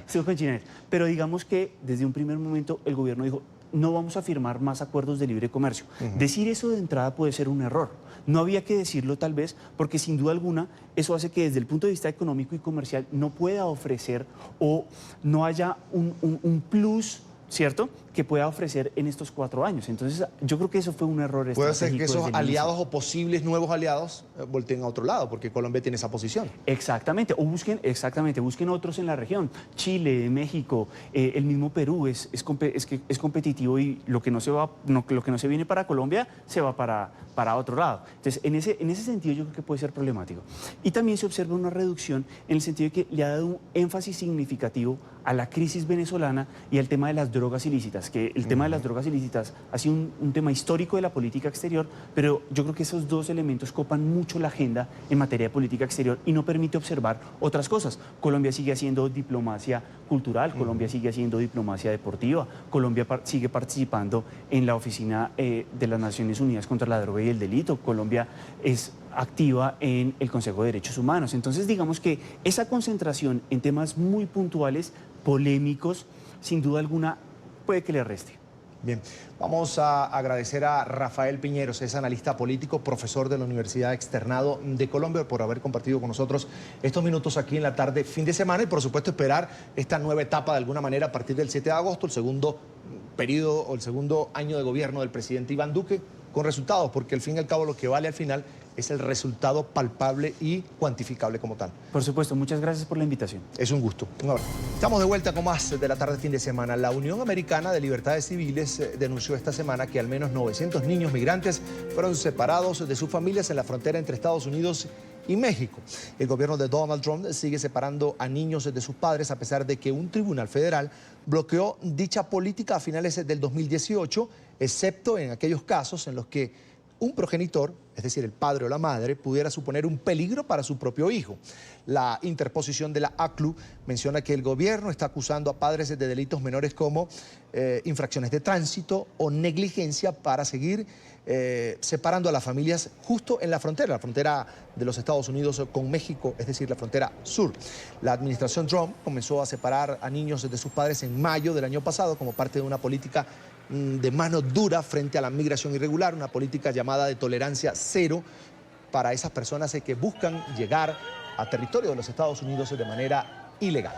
estuvo con China en eso. Pero digamos que desde un primer momento el gobierno dijo, no vamos a firmar más acuerdos de libre comercio. Decir eso de entrada puede ser un error. No había que decirlo tal vez, porque sin duda alguna eso hace que desde el punto de vista económico y comercial no pueda ofrecer o no haya un plus, ¿cierto?, que pueda ofrecer en estos 4 años. Entonces, yo creo que eso fue un error estratégico.
Puede ser que esos aliados o posibles nuevos aliados volteen a otro lado, porque Colombia tiene esa posición.
Exactamente, o busquen otros en la región. Chile, México, el mismo Perú es competitivo y lo que no se viene para Colombia se va para otro lado. Entonces, en ese sentido yo creo que puede ser problemático. Y también se observa una reducción en el sentido de que le ha dado un énfasis significativo a la crisis venezolana y al tema de las drogas ilícitas, que el tema de las drogas ilícitas ha sido un tema histórico de la política exterior, pero yo creo que esos 2 elementos copan mucho la agenda en materia de política exterior y no permite observar otras cosas. Colombia sigue haciendo diplomacia cultural, Colombia sigue haciendo diplomacia deportiva, Colombia sigue participando en la Oficina de las Naciones Unidas contra la Droga y el Delito, Colombia es activa en el Consejo de Derechos Humanos. Entonces, digamos que esa concentración en temas muy puntuales, polémicos, sin duda alguna, puede que le reste.
Bien, vamos a agradecer a Rafael Piñeros, es analista político, profesor de la Universidad Externado de Colombia, por haber compartido con nosotros estos minutos aquí en la tarde, fin de semana, y por supuesto esperar esta nueva etapa de alguna manera a partir del 7 de agosto, el segundo periodo o el segundo año de gobierno del presidente Iván Duque, con resultados, porque al fin y al cabo lo que vale al final es el resultado palpable y cuantificable como tal.
Por supuesto, muchas gracias por la invitación.
Es un gusto. Un abrazo. Estamos de vuelta con más de la tarde fin de semana. La Unión Americana de Libertades Civiles denunció esta semana que al menos 900 niños migrantes fueron separados de sus familias en la frontera entre Estados Unidos y México. El gobierno de Donald Trump sigue separando a niños de sus padres a pesar de que un tribunal federal bloqueó dicha política a finales del 2018, excepto en aquellos casos en los que un progenitor, es decir, el padre o la madre, pudiera suponer un peligro para su propio hijo. La interposición de la ACLU menciona que el gobierno está acusando a padres de delitos menores como infracciones de tránsito o negligencia para seguir separando a las familias justo en la frontera de los Estados Unidos con México, es decir, la frontera sur. La administración Trump comenzó a separar a niños de sus padres en mayo del año pasado como parte de una política de mano dura frente a la migración irregular, una política llamada de tolerancia cero para esas personas que buscan llegar a territorio de los Estados Unidos de manera ilegal.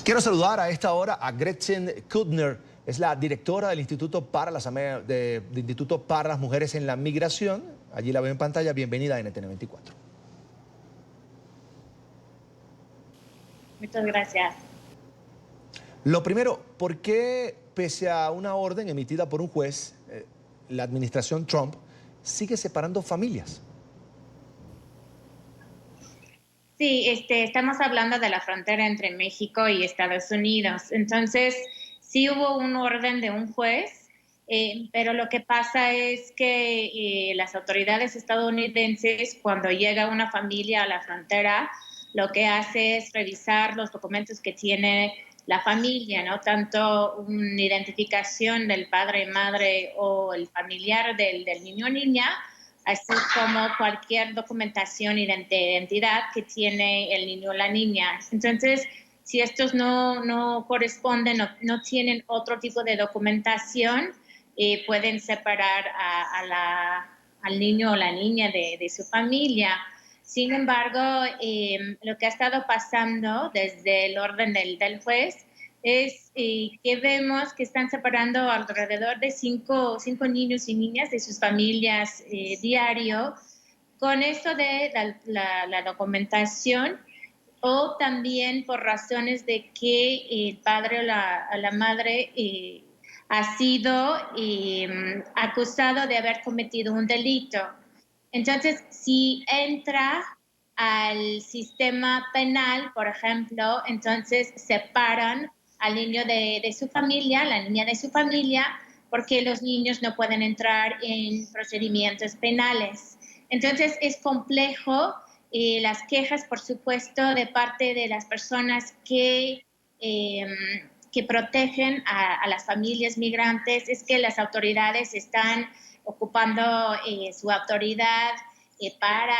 Quiero saludar a esta hora a Gretchen Kudner, es la directora del Instituto para las Mujeres en la Migración. Allí la veo en pantalla. Bienvenida a NTN 24.
Muchas gracias.
Lo primero, ¿por qué, pese a una orden emitida por un juez, la administración Trump sigue separando familias?
Sí, estamos hablando de la frontera entre México y Estados Unidos. Entonces, sí hubo un orden de un juez, pero lo que pasa es que las autoridades estadounidenses, cuando llega una familia a la frontera, lo que hace es revisar los documentos que tiene la familia, ¿no? Tanto una identificación del padre, madre o el familiar del niño o niña, así como cualquier documentación de identidad que tiene el niño o la niña. Entonces, si estos no corresponden, no tienen otro tipo de documentación, pueden separar al niño o la niña de su familia. Sin embargo, lo que ha estado pasando desde el orden del juez es que vemos que están separando alrededor de cinco niños y niñas de sus familias diario, con eso de la documentación, o también por razones de que el padre o la madre ha sido acusado de haber cometido un delito. Entonces, si entra al sistema penal, por ejemplo, entonces separan al niño de su familia, la niña de su familia, porque los niños no pueden entrar en procedimientos penales. Entonces es complejo. Las quejas, por supuesto, de parte de las personas que protegen a las familias migrantes, es que las autoridades están ocupando su autoridad para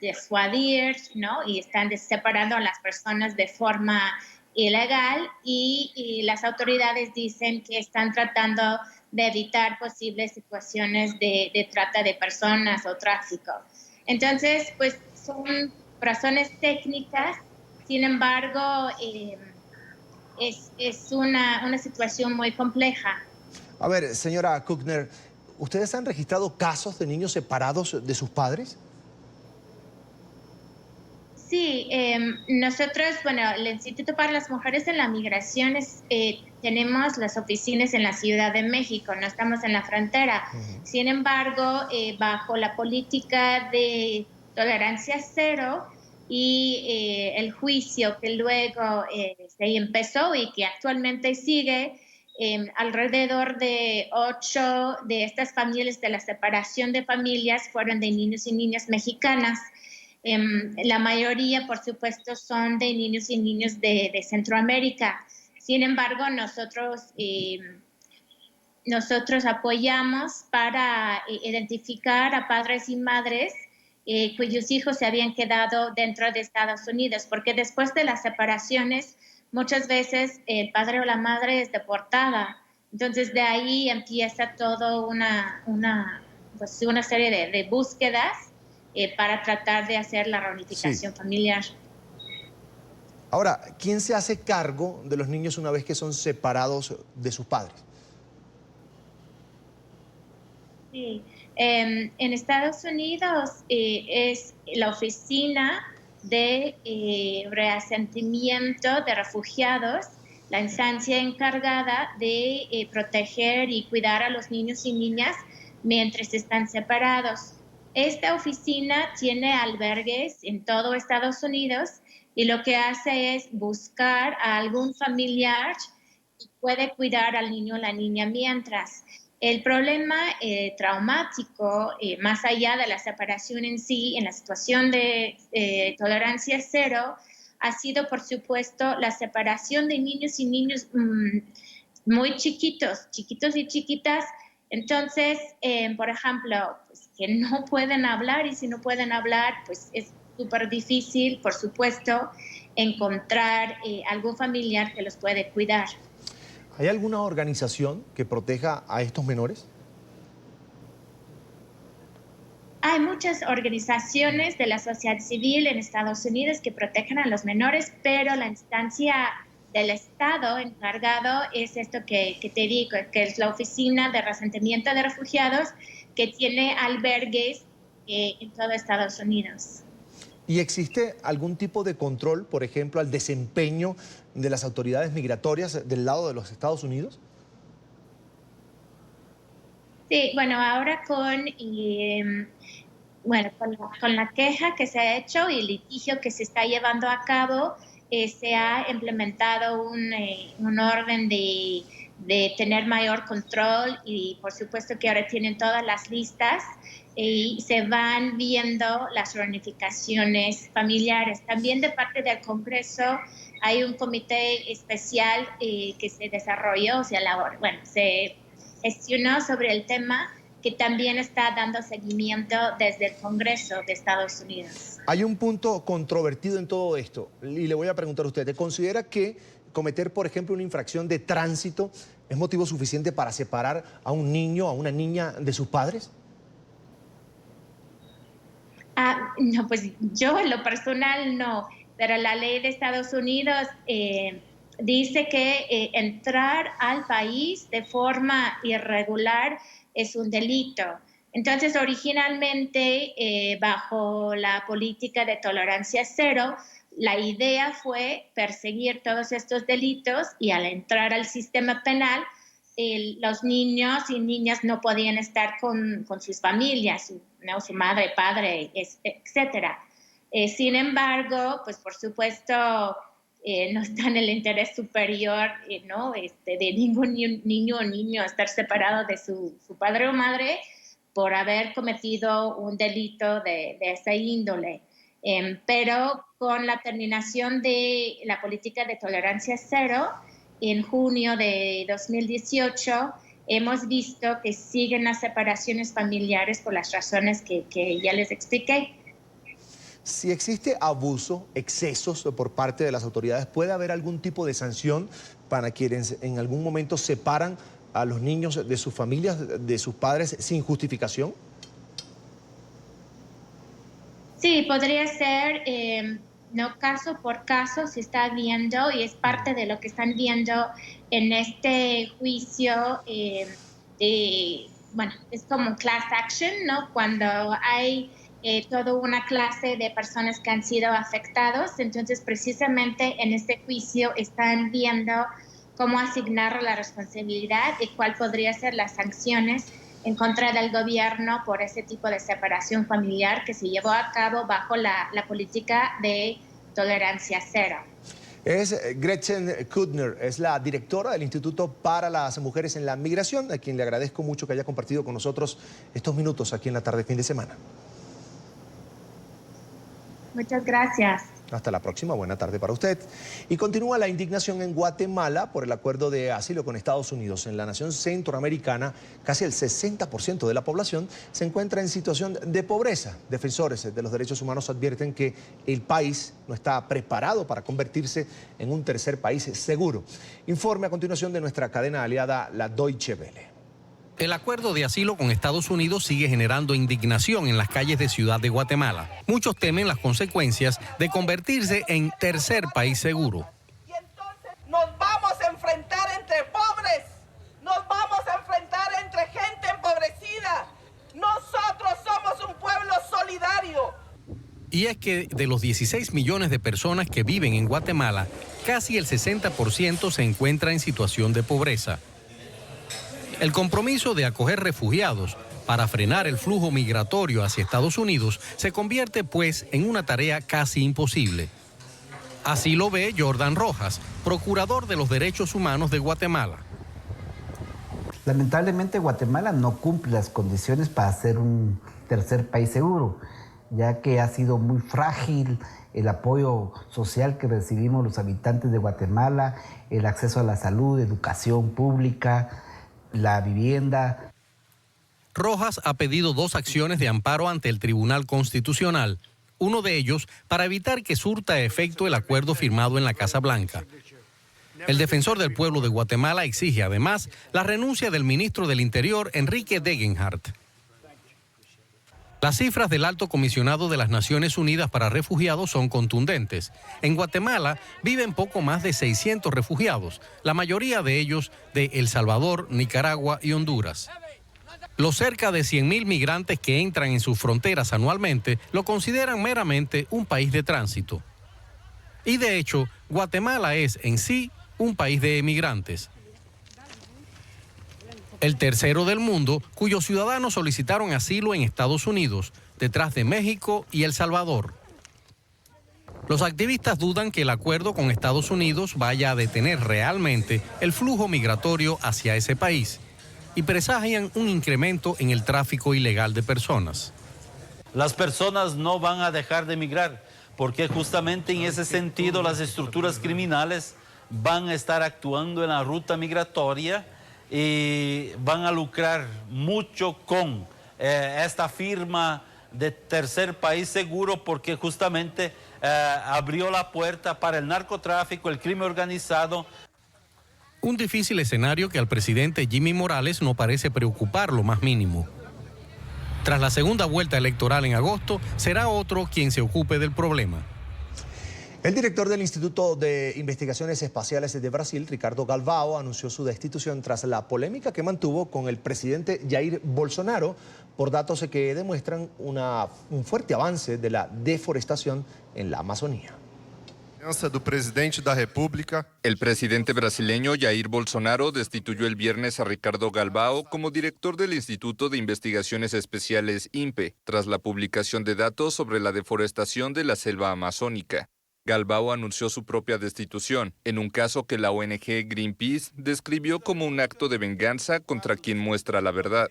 disuadir, ¿no? Y están separando a las personas de forma ilegal, y las autoridades dicen que están tratando de evitar posibles situaciones de trata de personas o tráfico. Entonces, pues son razones técnicas, sin embargo, es una situación muy compleja.
A ver, señora Kudner, ¿ustedes han registrado casos de niños separados de sus padres?
Sí, nosotros, bueno, el Instituto para las Mujeres en la Migración tenemos las oficinas en la Ciudad de México, no estamos en la frontera. Sin embargo, bajo la política de tolerancia cero y el juicio que luego se empezó y que actualmente sigue, alrededor de 8 de estas familias de la separación de familias fueron de niños y niñas mexicanas. La mayoría, por supuesto, son de niños y niñas de Centroamérica. Sin embargo, nosotros apoyamos para identificar a padres y madres cuyos hijos se habían quedado dentro de Estados Unidos, porque después de las separaciones, muchas veces el padre o la madre es deportada. Entonces, de ahí empieza todo una serie de búsquedas para tratar de hacer la reunificación familiar.
Ahora, ¿quién se hace cargo de los niños una vez que son separados de sus padres?
Sí, en Estados Unidos es la Oficina de Reasentamiento de Refugiados, la instancia encargada de proteger y cuidar a los niños y niñas mientras están separados. Esta oficina tiene albergues en todo Estados Unidos y lo que hace es buscar a algún familiar que puede cuidar al niño o la niña mientras. El problema traumático, más allá de la separación en sí, en la situación de tolerancia cero, ha sido, por supuesto, la separación de niños y niños muy chiquitos y chiquitas. Entonces, por ejemplo, pues, que no pueden hablar, y si no pueden hablar, pues es súper difícil, por supuesto, encontrar algún familiar que los puede cuidar.
¿Hay alguna organización que proteja a estos menores?
hay muchas organizaciones de la sociedad civil en Estados Unidos que protegen a los menores, pero la instancia del Estado encargado es esto que te digo, que es la Oficina de Resentimiento de Refugiados, que tiene albergues en todo Estados Unidos.
¿Y existe algún tipo de control, por ejemplo, al desempeño de las autoridades migratorias del lado de los Estados Unidos?
Sí, bueno, ahora con la queja que se ha hecho y el litigio que se está llevando a cabo, se ha implementado un orden de tener mayor control y por supuesto que ahora tienen todas las listas y se van viendo las reunificaciones familiares. También de parte del Congreso hay un comité especial que se desarrolló, se gestionó sobre el tema, que también está dando seguimiento desde el Congreso de Estados Unidos.
Hay un punto controvertido en todo esto y le voy a preguntar a usted, ¿considera que cometer, por ejemplo, una infracción de tránsito es motivo suficiente para separar a un niño, a una niña de sus padres?
No, pues yo en lo personal no, pero la ley de Estados Unidos dice que entrar al país de forma irregular es un delito. Entonces, originalmente, bajo la política de tolerancia cero, la idea fue perseguir todos estos delitos y al entrar al sistema penal, los niños y niñas no podían estar con sus familias, su madre, padre, etcétera. Sin embargo, pues por supuesto, no está en el interés superior de ningún niño o niña estar separado de su padre o madre por haber cometido un delito de esa índole. Pero con la terminación de la política de tolerancia cero, en junio de 2018, hemos visto que siguen las separaciones familiares por las razones que ya les expliqué.
Si existe abuso, excesos por parte de las autoridades, ¿puede haber algún tipo de sanción para quienes en algún momento separan a los niños de sus familias, de sus padres, sin justificación?
Sí, podría ser, caso por caso se está viendo y es parte de lo que están viendo en este juicio. Es como class action, ¿no? Cuando hay toda una clase de personas que han sido afectados. Entonces, precisamente en este juicio están viendo cómo asignar la responsabilidad y cuál podría ser las sanciones en contra del gobierno por ese tipo de separación familiar que se llevó a cabo bajo la política de tolerancia cero.
Es Gretchen Kudner, es la directora del Instituto para las Mujeres en la Migración, a quien le agradezco mucho que haya compartido con nosotros estos minutos aquí en la tarde fin de semana.
Muchas gracias.
Hasta la próxima, buena tarde para usted. Y continúa la indignación en Guatemala por el acuerdo de asilo con Estados Unidos. En la nación centroamericana, casi el 60% de la población se encuentra en situación de pobreza. Defensores de los derechos humanos advierten que el país no está preparado para convertirse en un tercer país seguro. Informe a continuación de nuestra cadena aliada, la Deutsche Welle.
El acuerdo de asilo con Estados Unidos sigue generando indignación en las calles de Ciudad de Guatemala. Muchos temen las consecuencias de convertirse en tercer país seguro.
Y entonces nos vamos a enfrentar entre pobres, nos vamos a enfrentar entre gente empobrecida. Nosotros somos un pueblo solidario.
Y es que de los 16 millones de personas que viven en Guatemala, casi el 60% se encuentra en situación de pobreza. El compromiso de acoger refugiados para frenar el flujo migratorio hacia Estados Unidos se convierte, pues, en una tarea casi imposible. Así lo ve Jordan Rojas, procurador de los derechos humanos de Guatemala.
Lamentablemente, Guatemala no cumple las condiciones para ser un tercer país seguro, ya que ha sido muy frágil el apoyo social que recibimos los habitantes de Guatemala, el acceso a la salud, educación pública, la vivienda.
Rojas ha pedido 2 acciones de amparo ante el Tribunal Constitucional, uno de ellos para evitar que surta efecto el acuerdo firmado en la Casa Blanca. El defensor del pueblo de Guatemala exige además la renuncia del ministro del Interior, Enrique Degenhardt. Las cifras del Alto Comisionado de las Naciones Unidas para Refugiados son contundentes. En Guatemala viven poco más de 600 refugiados, la mayoría de ellos de El Salvador, Nicaragua y Honduras. Los cerca de 100.000 migrantes que entran en sus fronteras anualmente lo consideran meramente un país de tránsito. Y de hecho, Guatemala es en sí un país de emigrantes. El tercero del mundo, cuyos ciudadanos solicitaron asilo en Estados Unidos, detrás de México y El Salvador. Los activistas dudan que el acuerdo con Estados Unidos vaya a detener realmente el flujo migratorio hacia ese país y presagian un incremento en el tráfico ilegal de personas.
Las personas no van a dejar de migrar porque justamente en ese sentido las estructuras criminales van a estar actuando en la ruta migratoria y van a lucrar mucho con esta firma de tercer país seguro porque justamente abrió la puerta para el narcotráfico, el crimen organizado.
Un difícil escenario que al presidente Jimmy Morales no parece preocupar lo más mínimo. Tras la segunda vuelta electoral en agosto, será otro quien se ocupe del problema.
El director del Instituto de Investigaciones Espaciales de Brasil, Ricardo Galvao, anunció su destitución tras la polémica que mantuvo con el presidente Jair Bolsonaro por datos que demuestran un fuerte avance de la deforestación en la Amazonía.
El presidente brasileño Jair Bolsonaro destituyó el viernes a Ricardo Galvao como director del Instituto de Investigaciones Especiales INPE, tras la publicación de datos sobre la deforestación de la selva amazónica. Galvao anunció su propia destitución, en un caso que la ONG Greenpeace describió como un acto de venganza contra quien muestra la verdad.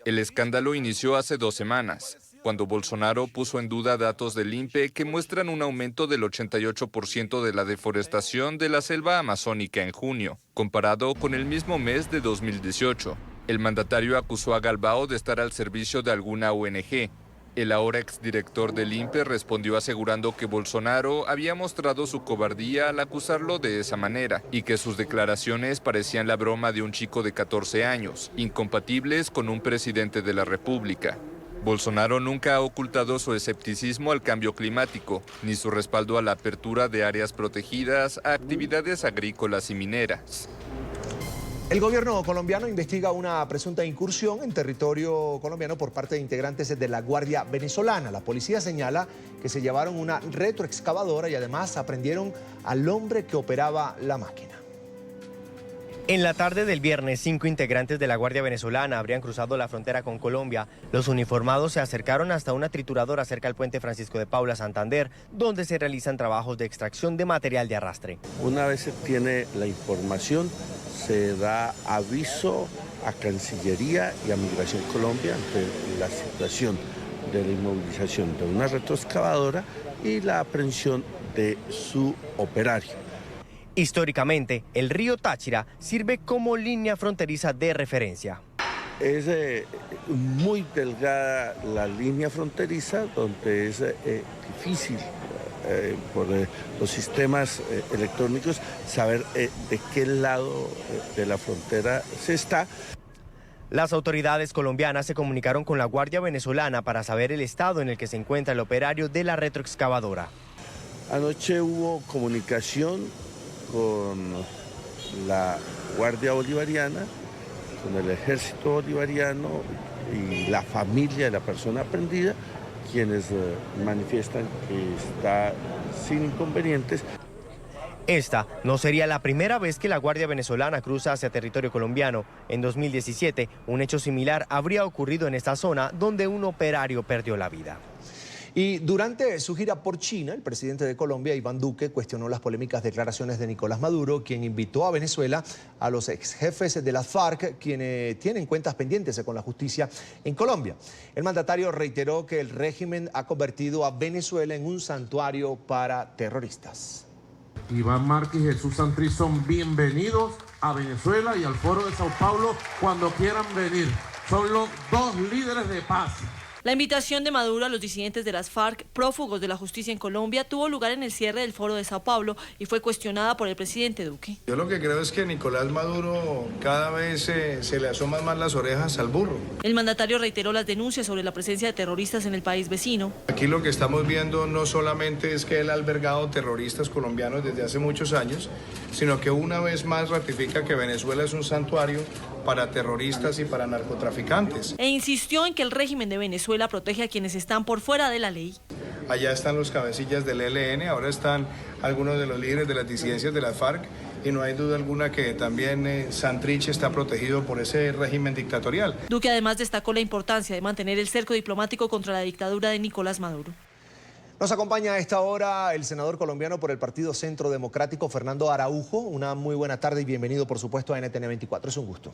El escándalo inició hace 2 semanas, cuando Bolsonaro puso en duda datos del INPE que muestran un aumento del 88% de la deforestación de la selva amazónica en junio, comparado con el mismo mes de 2018. El mandatario acusó a Galvao de estar al servicio de alguna ONG. El ahora exdirector del INPE respondió asegurando que Bolsonaro había mostrado su cobardía al acusarlo de esa manera y que sus declaraciones parecían la broma de un chico de 14 años, incompatibles con un presidente de la República. Bolsonaro nunca ha ocultado su escepticismo al cambio climático, ni su respaldo a la apertura de áreas protegidas a actividades agrícolas y mineras.
El gobierno colombiano investiga una presunta incursión en territorio colombiano por parte de integrantes de la Guardia Venezolana. La policía señala que se llevaron una retroexcavadora y además aprendieron al hombre que operaba la máquina.
En la tarde del viernes, 5 integrantes de la Guardia Venezolana habrían cruzado la frontera con Colombia. Los uniformados se acercaron hasta una trituradora cerca del puente Francisco de Paula, Santander, donde se realizan trabajos de extracción de material de arrastre.
Una vez se tiene la información, se da aviso a Cancillería y a Migración Colombia ante la situación de la inmovilización de una retroexcavadora y la aprehensión de su operario.
Históricamente, el río Táchira sirve como línea fronteriza de referencia.
Es muy delgada la línea fronteriza, donde es difícil por los sistemas electrónicos saber de qué lado de la frontera se está.
Las autoridades colombianas se comunicaron con la Guardia Venezolana para saber el estado en el que se encuentra el operario de la retroexcavadora.
Anoche hubo comunicación con la Guardia Bolivariana, con el Ejército Bolivariano y la familia de la persona aprehendida, quienes manifiestan que está sin inconvenientes.
Esta no sería la primera vez que la Guardia Venezolana cruza hacia territorio colombiano. En 2017, un hecho similar habría ocurrido en esta zona donde un operario perdió la vida.
Y durante su gira por China, el presidente de Colombia, Iván Duque, cuestionó las polémicas declaraciones de Nicolás Maduro, quien invitó a Venezuela a los ex jefes de las FARC, quienes tienen cuentas pendientes con la justicia en Colombia. El mandatario reiteró que el régimen ha convertido a Venezuela en un santuario para terroristas.
Iván Márquez y Jesús Santrich son bienvenidos a Venezuela y al Foro de Sao Paulo cuando quieran venir. Son los 2 líderes de paz.
La invitación de Maduro a los disidentes de las FARC, prófugos de la justicia en Colombia, tuvo lugar en el cierre del Foro de Sao Paulo y fue cuestionada por el presidente Duque.
Yo lo que creo es que Nicolás Maduro cada vez se le asoman más las orejas al burro.
El mandatario reiteró las denuncias sobre la presencia de terroristas en el país vecino.
Aquí lo que estamos viendo no solamente es que él ha albergado terroristas colombianos desde hace muchos años, sino que una vez más ratifica que Venezuela es un santuario para terroristas y para narcotraficantes.
E insistió en que el régimen de Venezuela protege a quienes están por fuera de la ley.
Allá están los cabecillas del ELN, ahora están algunos de los líderes de las disidencias de las FARC y no hay duda alguna que también Santrich está protegido por ese régimen dictatorial.
Duque además destacó la importancia de mantener el cerco diplomático contra la dictadura de Nicolás Maduro.
Nos acompaña a esta hora el senador colombiano por el Partido Centro Democrático, Fernando Araujo. Una muy buena tarde y bienvenido, por supuesto, a NTN 24. Es un gusto.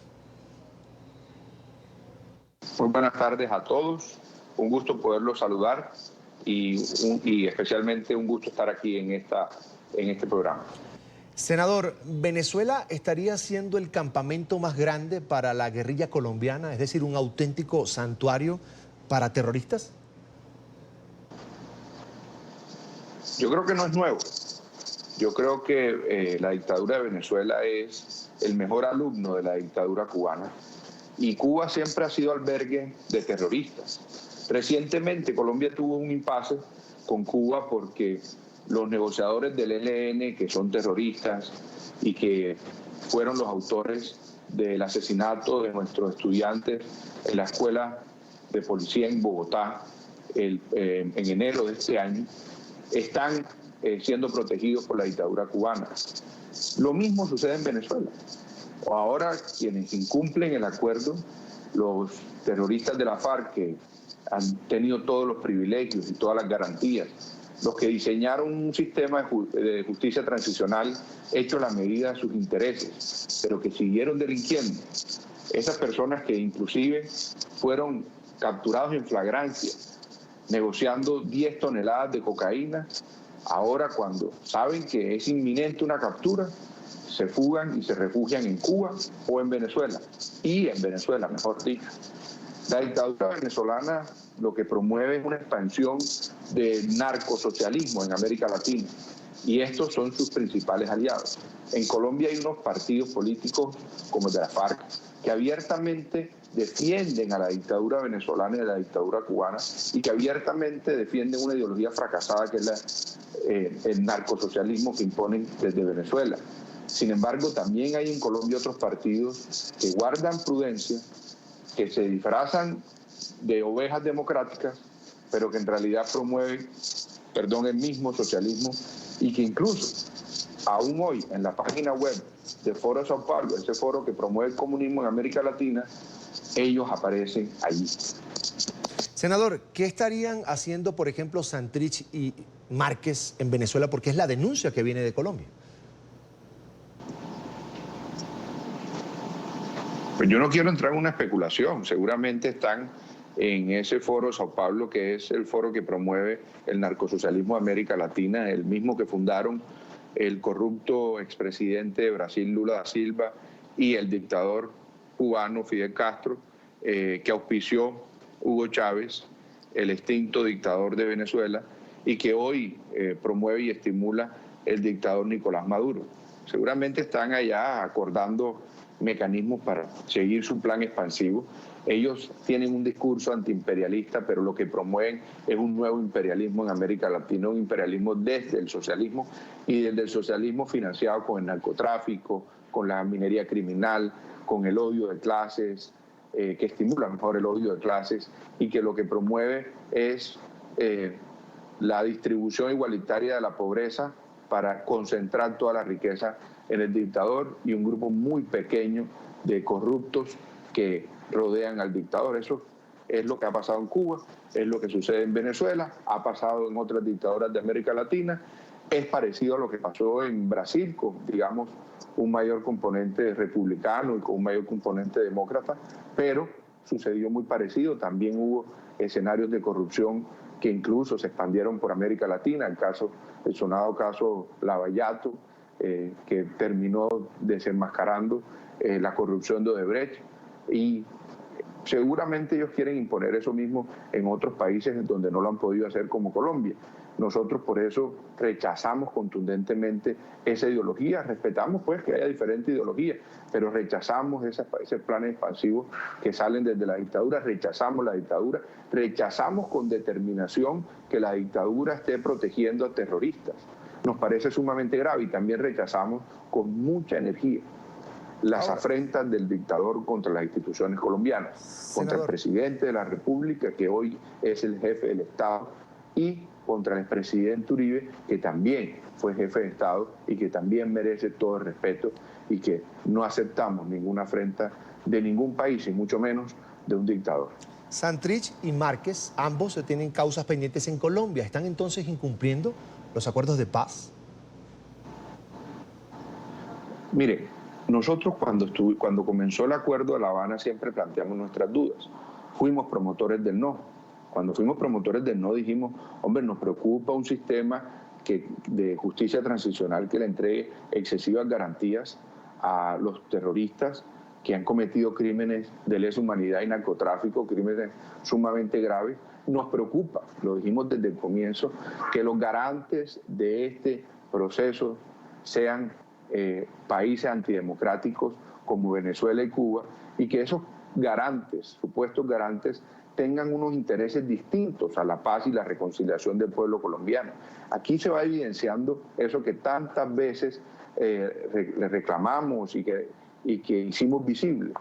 Muy buenas tardes a todos. Un gusto poderlos saludar y especialmente un gusto estar aquí en este programa.
Senador, ¿Venezuela estaría siendo el campamento más grande para la guerrilla colombiana, es decir, un auténtico santuario para terroristas?
Yo creo que no es nuevo. Yo creo que la dictadura de Venezuela es el mejor alumno de la dictadura cubana y Cuba siempre ha sido albergue de terroristas. Recientemente Colombia tuvo un impasse con Cuba porque los negociadores del ELN, que son terroristas y que fueron los autores del asesinato de nuestros estudiantes en la escuela de policía en Bogotá en enero de este año, están siendo protegidos por la dictadura cubana. Lo mismo sucede en Venezuela. Ahora quienes incumplen el acuerdo, los terroristas de la FARC que han tenido todos los privilegios y todas las garantías, los que diseñaron un sistema de justicia transicional hecho a la medida de sus intereses, pero que siguieron delinquiendo. Esas personas que inclusive fueron capturados en flagrancia, negociando 10 toneladas de cocaína, ahora cuando saben que es inminente una captura, se fugan y se refugian en Cuba o en Venezuela, y en Venezuela, mejor dicho. La dictadura venezolana lo que promueve es una expansión del narcosocialismo en América Latina, y estos son sus principales aliados. En Colombia hay unos partidos políticos como el de la FARC que abiertamente defienden a la dictadura venezolana y a la dictadura cubana y que abiertamente defienden una ideología fracasada que es el narcosocialismo que imponen desde Venezuela. Sin embargo, también hay en Colombia otros partidos que guardan prudencia, que se disfrazan de ovejas democráticas, pero que en realidad promueven, el mismo socialismo y que incluso, aún hoy, en la página web del Foro de Sao Paulo, ese foro que promueve el comunismo en América Latina, ellos aparecen allí.
Senador, ¿qué estarían haciendo, por ejemplo, Santrich y Márquez en Venezuela? Porque es la denuncia que viene de Colombia.
Pues yo no quiero entrar en una especulación. Seguramente están en ese foro de Sao Paulo, que es el foro que promueve el narcosocialismo de América Latina, el mismo que fundaron el corrupto expresidente de Brasil, Lula da Silva, y el dictador cubano Fidel Castro, que auspició Hugo Chávez, el extinto dictador de Venezuela, y que hoy promueve y estimula el dictador Nicolás Maduro. Seguramente están allá acordando mecanismos para seguir su plan expansivo. Ellos tienen un discurso antiimperialista, pero lo que promueven es un nuevo imperialismo en América Latina, un imperialismo desde el socialismo y desde el socialismo financiado con el narcotráfico, con la minería criminal, con el odio de clases, que estimula mejor el odio de clases y que lo que promueve es la distribución igualitaria de la pobreza para concentrar toda la riqueza en el dictador y un grupo muy pequeño de corruptos que rodean al dictador. Eso es lo que ha pasado en Cuba, es lo que sucede en Venezuela, ha pasado en otras dictaduras de América Latina, es parecido a lo que pasó en Brasil, con, digamos, un mayor componente republicano y con un mayor componente demócrata, pero sucedió muy parecido. También hubo escenarios de corrupción que incluso se expandieron por América Latina, el sonado caso Lavallato, que terminó desenmascarando la corrupción de Odebrecht, y seguramente ellos quieren imponer eso mismo en otros países donde no lo han podido hacer, como Colombia. Nosotros por eso rechazamos contundentemente esa ideología, respetamos pues que haya diferentes ideologías, pero rechazamos esos planes expansivos que salen desde la dictadura, rechazamos la dictadura, rechazamos con determinación que la dictadura esté protegiendo a terroristas. Nos parece sumamente grave y también rechazamos con mucha energía las afrentas del dictador contra las instituciones colombianas, contra el presidente de la República, que hoy es el jefe del Estado, y contra el expresidente Uribe, que también fue jefe de Estado y que también merece todo el respeto, y que no aceptamos ninguna afrenta de ningún país, y mucho menos de un dictador.
Santrich y Márquez, ambos tienen causas pendientes en Colombia. ¿Están entonces incumpliendo los acuerdos de paz?
Mire, nosotros cuando comenzó el acuerdo de La Habana siempre planteamos nuestras dudas. Fuimos promotores del no. Cuando fuimos promotores del no dijimos, hombre, nos preocupa un sistema de justicia transicional que le entregue excesivas garantías a los terroristas que han cometido crímenes de lesa humanidad y narcotráfico, crímenes sumamente graves. Nos preocupa, lo dijimos desde el comienzo, que los garantes de este proceso sean países antidemocráticos como Venezuela y Cuba, y que esos garantes, supuestos garantes, tengan unos intereses distintos a la paz y la reconciliación del pueblo colombiano. Aquí se va evidenciando eso que tantas veces le reclamamos y que hicimos visible,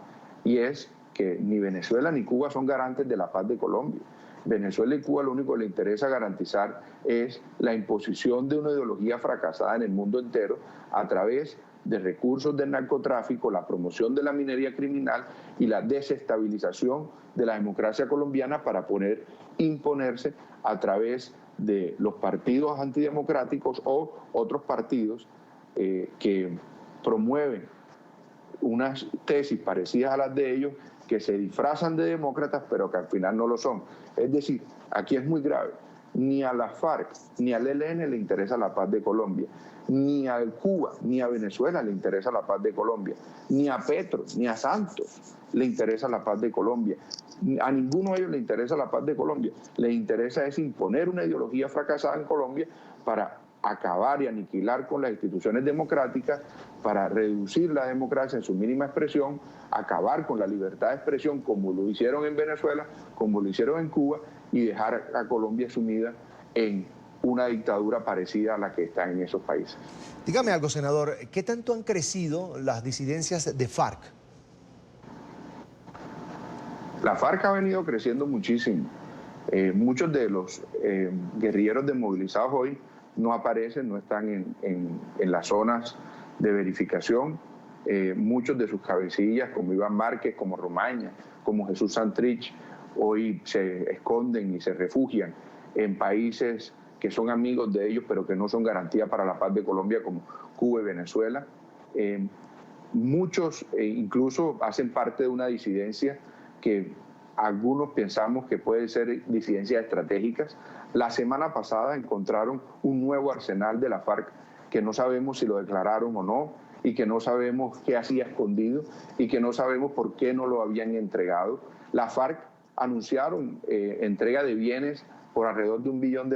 y es que ni Venezuela ni Cuba son garantes de la paz de Colombia. Venezuela y Cuba lo único que les interesa garantizar es la imposición de una ideología fracasada en el mundo entero a través de recursos del narcotráfico, la promoción de la minería criminal y la desestabilización de la democracia colombiana para poder imponerse a través de los partidos antidemocráticos o otros partidos que promueven unas tesis parecidas a las de ellos, que se disfrazan de demócratas pero que al final no lo son. Es decir, aquí es muy grave. Ni a la FARC ni al ELN le interesa la paz de Colombia, ni a Cuba ni a Venezuela le interesa la paz de Colombia, ni a Petro ni a Santos le interesa la paz de Colombia. A ninguno de ellos le interesa la paz de Colombia. Les interesa es imponer una ideología fracasada en Colombia para acabar y aniquilar con las instituciones democráticas, para reducir la democracia en su mínima expresión, acabar con la libertad de expresión como lo hicieron en Venezuela, como lo hicieron en Cuba, y dejar a Colombia sumida en una dictadura parecida a la que está en esos países.
Dígame algo, senador, ¿qué tanto han crecido las disidencias de FARC?
La FARC ha venido creciendo muchísimo. Muchos de los guerrilleros desmovilizados hoy no aparecen, no están en las zonas de verificación. Muchos de sus cabecillas, como Iván Márquez, como Romaña, como Jesús Santrich, hoy se esconden y se refugian en países que son amigos de ellos, pero que no son garantía para la paz de Colombia, como Cuba y Venezuela. Muchos incluso hacen parte de una disidencia que algunos pensamos que pueden ser disidencias estratégicas. La semana pasada encontraron un nuevo arsenal de la FARC que no sabemos si lo declararon o no, y que no sabemos qué hacía escondido, y que no sabemos por qué no lo habían entregado. La FARC anunciaron entrega de bienes por alrededor de $1 billón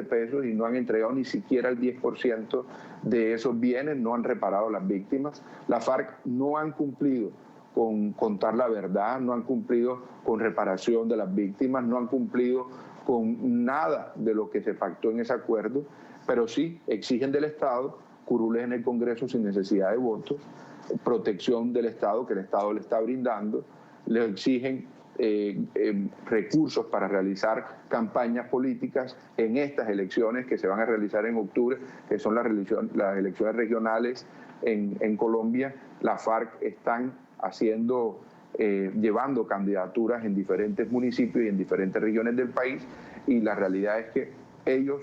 y no han entregado ni siquiera el 10% de esos bienes, no han reparado a las víctimas. La FARC no han cumplido con contar la verdad, no han cumplido con reparación de las víctimas, no han cumplido con nada de lo que se pactó en ese acuerdo, pero sí exigen del Estado curules en el Congreso sin necesidad de votos, protección del Estado que el Estado le está brindando, le exigen recursos para realizar campañas políticas en estas elecciones que se van a realizar en octubre, que son las elecciones regionales en Colombia. La FARC están llevando candidaturas en diferentes municipios y en diferentes regiones del país, y la realidad es que ellos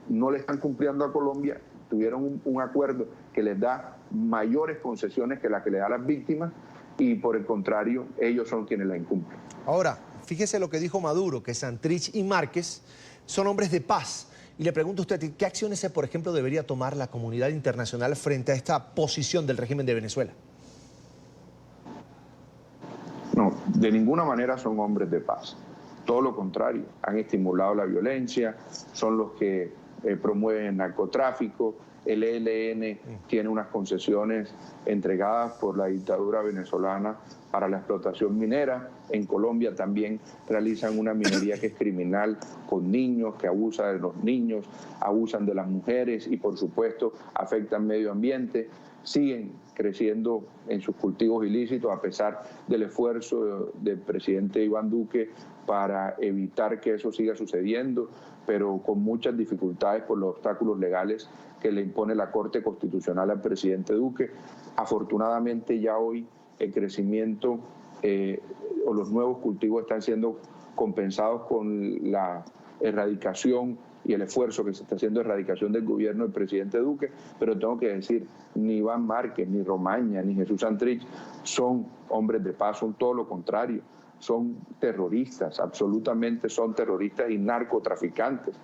no le están cumpliendo a Colombia. Tuvieron un acuerdo que les da mayores concesiones que la que le da a las víctimas, y por el contrario, ellos son quienes la incumplen.
Ahora, fíjese lo que dijo Maduro, que Santrich y Márquez son hombres de paz. Y le pregunto a usted, ¿qué acciones, por ejemplo, debería tomar la comunidad internacional frente a esta posición del régimen de Venezuela?
No, de ninguna manera son hombres de paz. Todo lo contrario, han estimulado la violencia, son los que promueven el narcotráfico. El ELN tiene unas concesiones entregadas por la dictadura venezolana para la explotación minera. En Colombia también realizan una minería que es criminal con niños, que abusa de los niños, abusan de las mujeres y por supuesto afectan medio ambiente. Siguen creciendo en sus cultivos ilícitos a pesar del esfuerzo del presidente Iván Duque para evitar que eso siga sucediendo, pero con muchas dificultades por los obstáculos legales que le impone la Corte Constitucional al presidente Duque. Afortunadamente ya hoy el crecimiento o los nuevos cultivos están siendo compensados con la erradicación y el esfuerzo que se está haciendo de erradicación del gobierno del presidente Duque, pero tengo que decir, ni Iván Márquez, ni Romaña, ni Jesús Santrich son hombres de paz, son todo lo contrario, son terroristas, absolutamente son terroristas y narcotraficantes.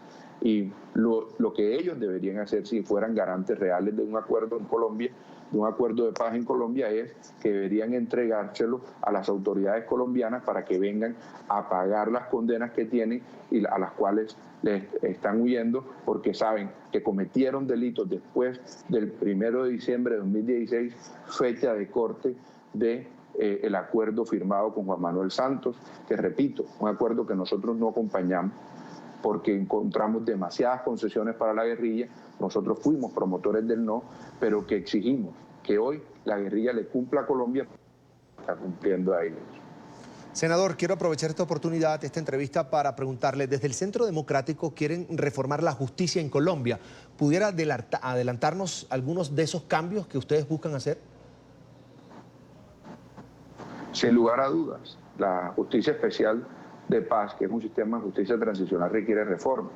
Y lo que ellos deberían hacer si fueran garantes reales de un acuerdo en Colombia, de un acuerdo de paz en Colombia, es que deberían entregárselo a las autoridades colombianas para que vengan a pagar las condenas que tienen y a las cuales les están huyendo porque saben que cometieron delitos después del 1 de diciembre de 2016, fecha de corte de el acuerdo firmado con Juan Manuel Santos, que repito, un acuerdo que nosotros no acompañamos porque encontramos demasiadas concesiones para la guerrilla. Nosotros fuimos promotores del no, pero que exigimos que hoy la guerrilla le cumpla a Colombia, está cumpliendo a ellos.
Senador, quiero aprovechar esta oportunidad, esta entrevista, para preguntarle, desde el Centro Democrático quieren reformar la justicia en Colombia. ¿Pudiera adelantarnos algunos de esos cambios que ustedes buscan hacer?
Sin lugar a dudas, la Justicia Especial de Paz, que es un sistema de justicia transicional, requiere reformas.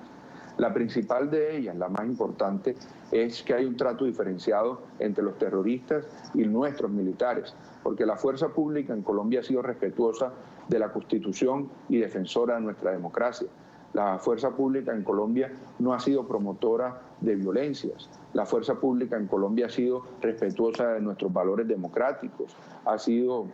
La principal de ellas, la más importante, es que hay un trato diferenciado entre los terroristas y nuestros militares, porque la fuerza pública en Colombia ha sido respetuosa de la Constitución y defensora de nuestra democracia. La fuerza pública en Colombia no ha sido promotora de violencias. La fuerza pública en Colombia ha sido respetuosa de nuestros valores democráticos, ha sido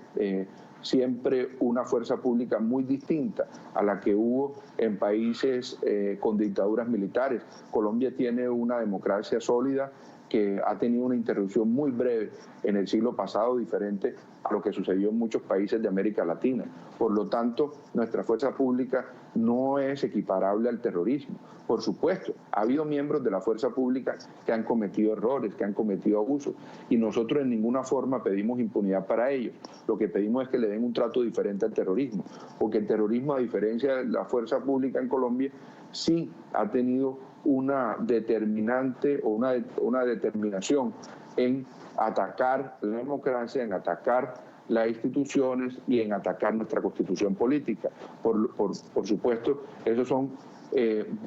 siempre una fuerza pública muy distinta a la que hubo en países con dictaduras militares. Colombia tiene una democracia sólida que ha tenido una interrupción muy breve en el siglo pasado, diferente a lo que sucedió en muchos países de América Latina. Por lo tanto, nuestra fuerza pública no es equiparable al terrorismo. Por supuesto, ha habido miembros de la fuerza pública que han cometido errores, que han cometido abusos, y nosotros en ninguna forma pedimos impunidad para ellos. Lo que pedimos es que le den un trato diferente al terrorismo, porque el terrorismo, a diferencia de la fuerza pública en Colombia, sí ha tenido una determinante o una determinación en atacar la democracia, en atacar las instituciones y en atacar nuestra constitución política. Por supuesto, esos son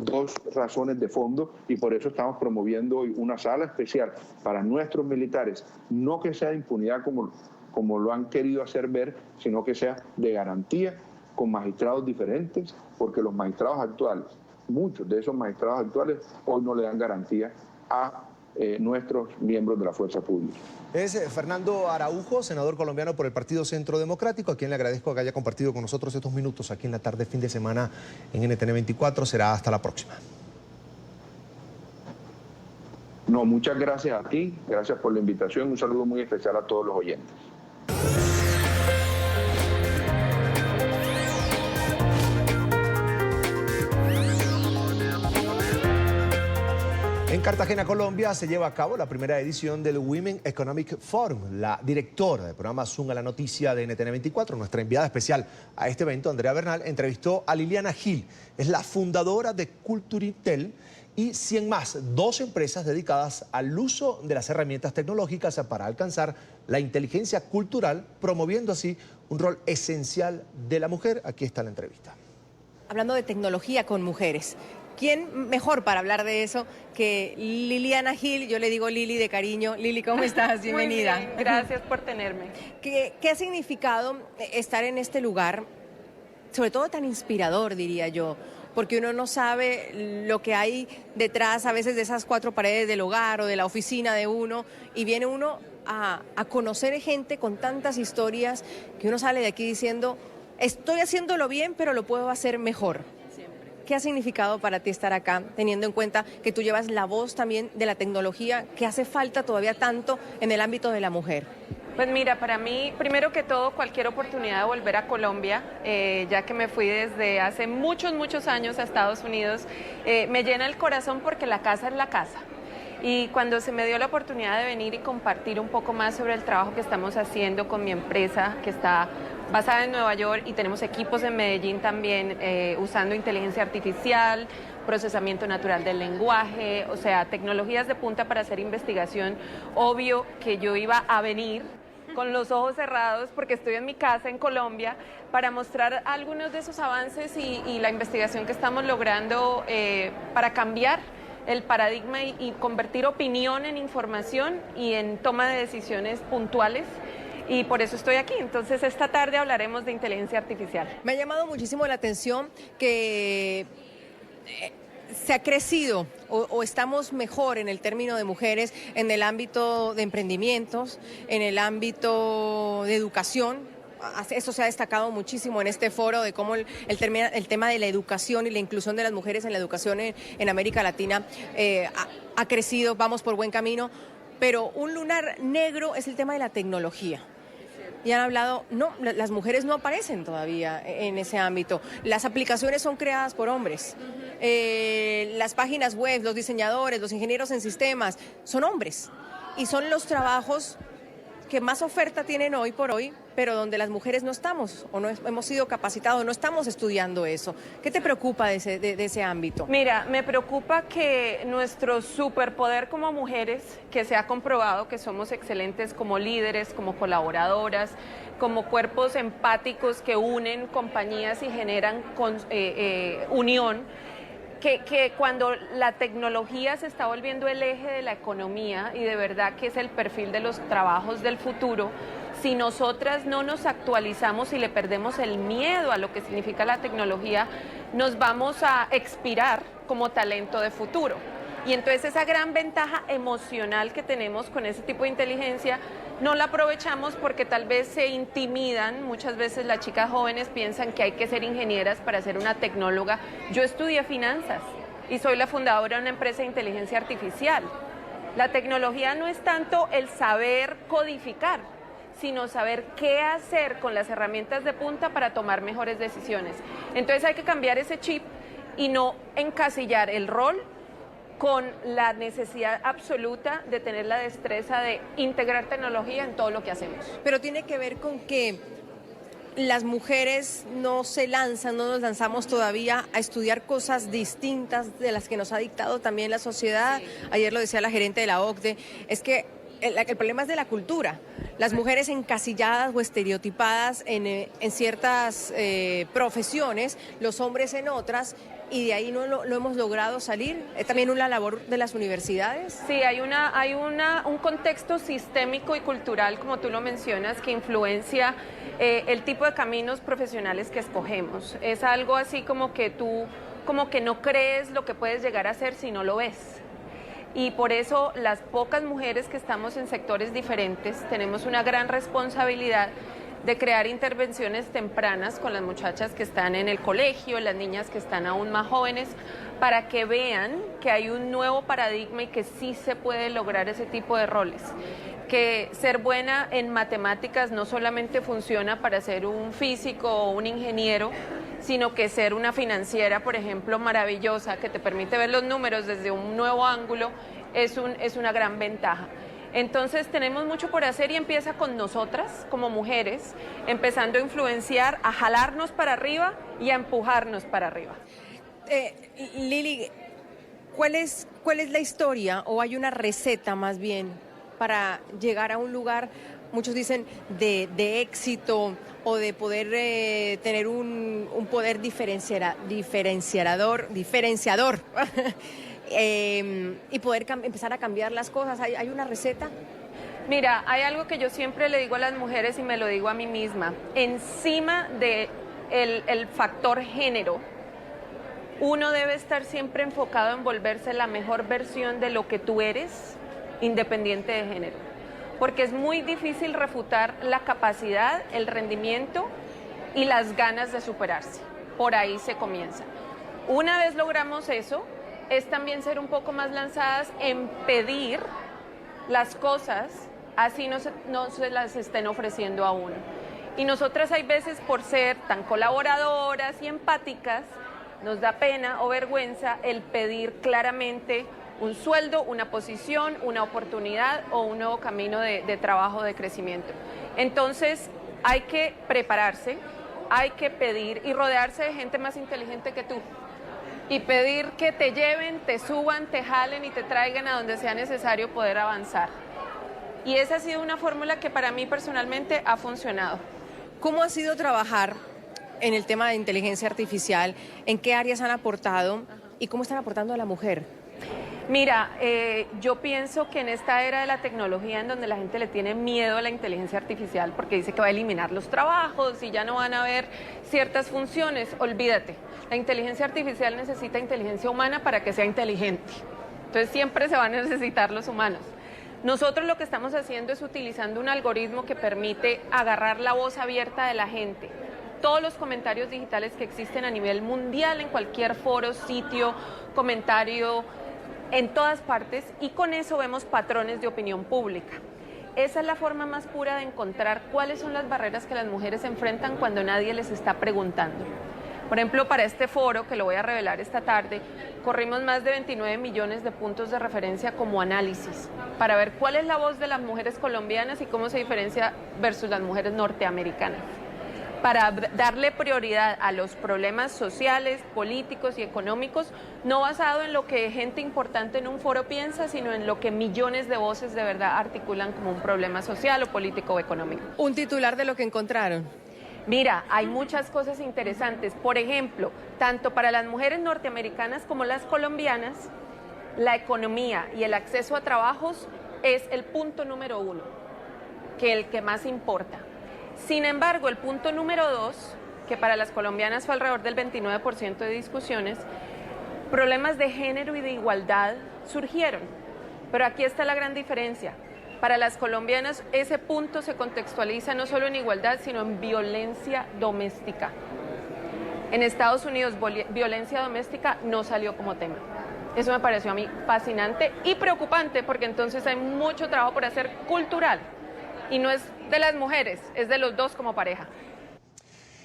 dos razones de fondo y por eso estamos promoviendo hoy una sala especial para nuestros militares, no que sea de impunidad como lo han querido hacer ver, sino que sea de garantía con magistrados diferentes, porque los magistrados actuales, muchos de esos magistrados actuales hoy no le dan garantía a nuestros miembros de la fuerza pública.
Es Fernando Araujo, senador colombiano por el Partido Centro Democrático, a quien le agradezco que haya compartido con nosotros estos minutos aquí en la tarde, fin de semana en NTN 24. Será hasta la próxima.
No, muchas gracias a ti, gracias por la invitación, un saludo muy especial a todos los oyentes.
En Cartagena, Colombia, se lleva a cabo la primera edición del Women Economic Forum. La directora del programa Zoom a la Noticia de NTN 24, nuestra enviada especial a este evento, Andrea Bernal, entrevistó a Liliana Gil. Es la fundadora de Culturitel y 100 más, 2 empresas dedicadas al uso de las herramientas tecnológicas para alcanzar la inteligencia cultural, promoviendo así un rol esencial de la mujer. Aquí está la entrevista.
Hablando de tecnología con mujeres, ¿quién mejor para hablar de eso que Liliana Gil? Yo le digo Lili de cariño. Lili, ¿cómo estás? Bienvenida.
Muy bien, gracias por tenerme.
¿Qué ha significado estar en este lugar, sobre todo tan inspirador, diría yo? Porque uno no sabe lo que hay detrás a veces de esas 4 paredes del hogar o de la oficina de uno, y viene uno a conocer gente con tantas historias que uno sale de aquí diciendo, estoy haciéndolo bien, pero lo puedo hacer mejor. ¿Qué ha significado para ti estar acá, teniendo en cuenta que tú llevas la voz también de la tecnología que hace falta todavía tanto en el ámbito de la mujer?
Pues mira, para mí, primero que todo, cualquier oportunidad de volver a Colombia, ya que me fui desde hace muchos años a Estados Unidos, me llena el corazón porque la casa es la casa. Y cuando se me dio la oportunidad de venir y compartir un poco más sobre el trabajo que estamos haciendo con mi empresa, que está basada en Nueva York, y tenemos equipos en Medellín también usando inteligencia artificial, procesamiento natural del lenguaje, o sea, tecnologías de punta para hacer investigación, obvio que yo iba a venir con los ojos cerrados porque estoy en mi casa en Colombia para mostrar algunos de esos avances y la investigación que estamos logrando para cambiar el paradigma y convertir opinión en información y en toma de decisiones puntuales. Y por eso estoy aquí. Entonces, esta tarde hablaremos de inteligencia artificial.
Me ha llamado muchísimo la atención que se ha crecido o estamos mejor en el término de mujeres en el ámbito de emprendimientos, en el ámbito de educación. Eso se ha destacado muchísimo en este foro de cómo el tema de la educación y la inclusión de las mujeres en la educación en América Latina ha crecido, vamos por buen camino, pero un lunar negro es el tema de la tecnología. Y han hablado, no, las mujeres no aparecen todavía en ese ámbito. Las aplicaciones son creadas por hombres. Las páginas web, los diseñadores, los ingenieros en sistemas, son hombres. Y son los trabajos que más oferta tienen hoy por hoy, pero donde las mujeres no estamos o no hemos sido capacitados, no estamos estudiando eso. ¿Qué te preocupa de ese ámbito?
Mira, me preocupa que nuestro superpoder como mujeres, que se ha comprobado que somos excelentes como líderes, como colaboradoras, como cuerpos empáticos que unen compañías y generan unión, que cuando la tecnología se está volviendo el eje de la economía y de verdad que es el perfil de los trabajos del futuro, si nosotras no nos actualizamos y le perdemos el miedo a lo que significa la tecnología, nos vamos a expirar como talento de futuro. Y entonces esa gran ventaja emocional que tenemos con ese tipo de inteligencia no la aprovechamos porque tal vez se intimidan. Muchas veces las chicas jóvenes piensan que hay que ser ingenieras para ser una tecnóloga. Yo estudié finanzas y soy la fundadora de una empresa de inteligencia artificial. La tecnología no es tanto el saber codificar, sino saber qué hacer con las herramientas de punta para tomar mejores decisiones. Entonces hay que cambiar ese chip y no encasillar el rol con la necesidad absoluta de tener la destreza de integrar tecnología en todo lo que hacemos.
Pero tiene que ver con que las mujeres no nos lanzamos todavía a estudiar cosas distintas de las que nos ha dictado también la sociedad. Sí. Ayer lo decía la gerente de la OCDE, es que el problema es de la cultura. Las mujeres encasilladas o estereotipadas en ciertas profesiones, los hombres en otras, y de ahí no lo hemos logrado salir. ¿Es también una labor de las universidades?
Sí, hay un contexto sistémico y cultural, como tú lo mencionas, que influencia el tipo de caminos profesionales que escogemos. Es algo así como que tú no crees lo que puedes llegar a ser si no lo ves. Y por eso las pocas mujeres que estamos en sectores diferentes tenemos una gran responsabilidad de crear intervenciones tempranas con las muchachas que están en el colegio, las niñas que están aún más jóvenes, para que vean que hay un nuevo paradigma y que sí se puede lograr ese tipo de roles. Que ser buena en matemáticas no solamente funciona para ser un físico o un ingeniero, sino que ser una financiera, por ejemplo, maravillosa, que te permite ver los números desde un nuevo ángulo, es una gran ventaja. Entonces tenemos mucho por hacer y empieza con nosotras como mujeres, empezando a influenciar, a jalarnos para arriba y a empujarnos para arriba.
Lili, ¿cuál es la historia o hay una receta más bien para llegar a un lugar, muchos dicen, de éxito o de poder tener un poder diferenciador y poder empezar a cambiar las cosas? ¿Hay una receta?
Mira, hay algo que yo siempre le digo a las mujeres y me lo digo a mí misma. Encima del factor género, uno debe estar siempre enfocado en volverse la mejor versión de lo que tú eres, independiente de género. Porque es muy difícil refutar la capacidad, el rendimiento y las ganas de superarse. Por ahí se comienza. Una vez logramos eso, es también ser un poco más lanzadas en pedir las cosas, así no se las estén ofreciendo a uno. Y nosotras hay veces, por ser tan colaboradoras y empáticas, nos da pena o vergüenza el pedir claramente un sueldo, una posición, una oportunidad o un nuevo camino de trabajo, de crecimiento. Entonces, hay que prepararse, hay que pedir y rodearse de gente más inteligente que tú. Y pedir que te lleven, te suban, te jalen y te traigan a donde sea necesario poder avanzar. Y esa ha sido una fórmula que para mí personalmente ha funcionado.
¿Cómo ha sido trabajar en el tema de inteligencia artificial? ¿En qué áreas han aportado y cómo están aportando a la mujer?
Mira, yo pienso que en esta era de la tecnología en donde la gente le tiene miedo a la inteligencia artificial porque dice que va a eliminar los trabajos y ya no van a haber ciertas funciones, olvídate. La inteligencia artificial necesita inteligencia humana para que sea inteligente. Entonces siempre se van a necesitar los humanos. Nosotros lo que estamos haciendo es utilizando un algoritmo que permite agarrar la voz abierta de la gente. Todos los comentarios digitales que existen a nivel mundial, en cualquier foro, sitio, comentario, en todas partes, y con eso vemos patrones de opinión pública. Esa es la forma más pura de encontrar cuáles son las barreras que las mujeres enfrentan cuando nadie les está preguntando. Por ejemplo, para este foro, que lo voy a revelar esta tarde, corrimos más de 29 millones de puntos de referencia como análisis, para ver cuál es la voz de las mujeres colombianas y cómo se diferencia versus las mujeres norteamericanas, para darle prioridad a los problemas sociales, políticos y económicos, no basado en lo que gente importante en un foro piensa, sino en lo que millones de voces de verdad articulan como un problema social o político o económico.
Un titular de lo que encontraron.
Mira, hay muchas cosas interesantes. Por ejemplo, tanto para las mujeres norteamericanas como las colombianas, la economía y el acceso a trabajos es el punto número 1, que el que más importa. Sin embargo, el punto número 2, que para las colombianas fue alrededor del 29% de discusiones, problemas de género y de igualdad surgieron. Pero aquí está la gran diferencia. Para las colombianas ese punto se contextualiza no solo en igualdad, sino en violencia doméstica. En Estados Unidos, violencia doméstica no salió como tema. Eso me pareció a mí fascinante y preocupante, porque entonces hay mucho trabajo por hacer cultural. Y no es de las mujeres, es de los dos como pareja.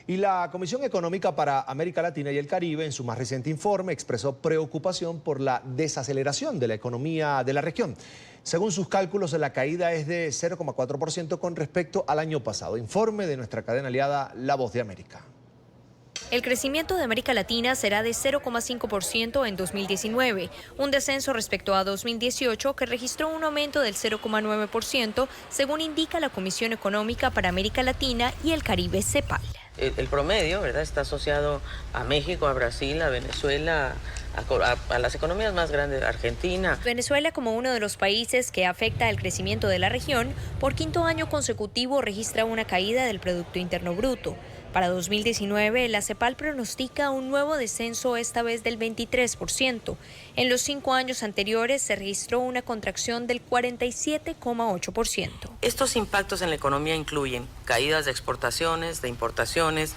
Y la Comisión Económica para América Latina y el Caribe, en su más reciente informe, expresó preocupación por la desaceleración de la economía de la región. Según sus cálculos, la caída es de 0,4% con respecto al año pasado. Informe de nuestra cadena aliada La Voz de América.
El crecimiento de América Latina será de 0,5% en 2019, un descenso respecto a 2018 que registró un aumento del 0,9%, según indica la Comisión Económica para América Latina y el Caribe, CEPAL.
El promedio, ¿verdad?, está asociado a México, a Brasil, a Venezuela, a las economías más grandes, Argentina.
Venezuela, como uno de los países que afecta el crecimiento de la región, por quinto año consecutivo registra una caída del Producto Interno Bruto. Para 2019, la CEPAL pronostica un nuevo descenso, esta vez del 23%. En los 5 años anteriores se registró una contracción del 47,8%.
Estos impactos en la economía incluyen caídas de exportaciones, de importaciones,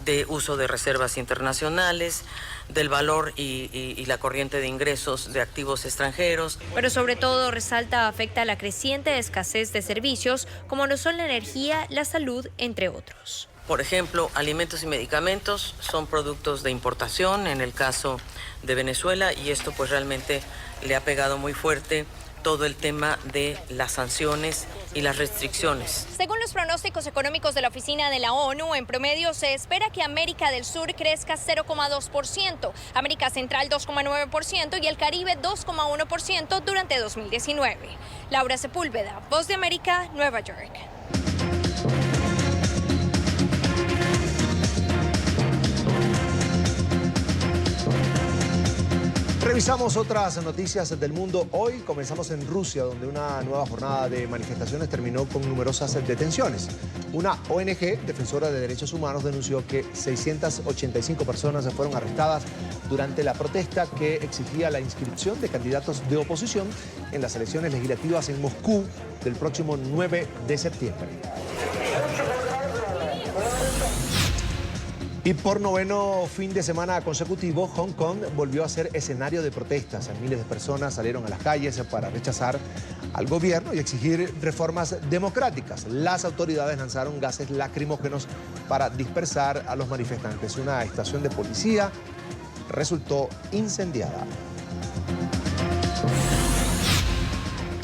de uso de reservas internacionales, del valor y la corriente de ingresos de activos extranjeros.
Pero sobre todo resalta afecta a la creciente escasez de servicios, como lo son la energía, la salud, entre otros.
Por ejemplo, alimentos y medicamentos son productos de importación en el caso de Venezuela, y esto pues realmente le ha pegado muy fuerte todo el tema de las sanciones y las restricciones.
Según los pronósticos económicos de la Oficina de la ONU, en promedio se espera que América del Sur crezca 0,2%, América Central 2,9% y el Caribe 2,1% durante 2019. Laura Sepúlveda, Voz de América, Nueva York.
Revisamos otras noticias del mundo. Hoy comenzamos en Rusia, donde una nueva jornada de manifestaciones terminó con numerosas detenciones. Una ONG defensora de derechos humanos denunció que 685 personas fueron arrestadas durante la protesta que exigía la inscripción de candidatos de oposición en las elecciones legislativas en Moscú del próximo 9 de septiembre. Y por noveno fin de semana consecutivo, Hong Kong volvió a ser escenario de protestas. Miles de personas salieron a las calles para rechazar al gobierno y exigir reformas democráticas. Las autoridades lanzaron gases lacrimógenos para dispersar a los manifestantes. Una estación de policía resultó incendiada.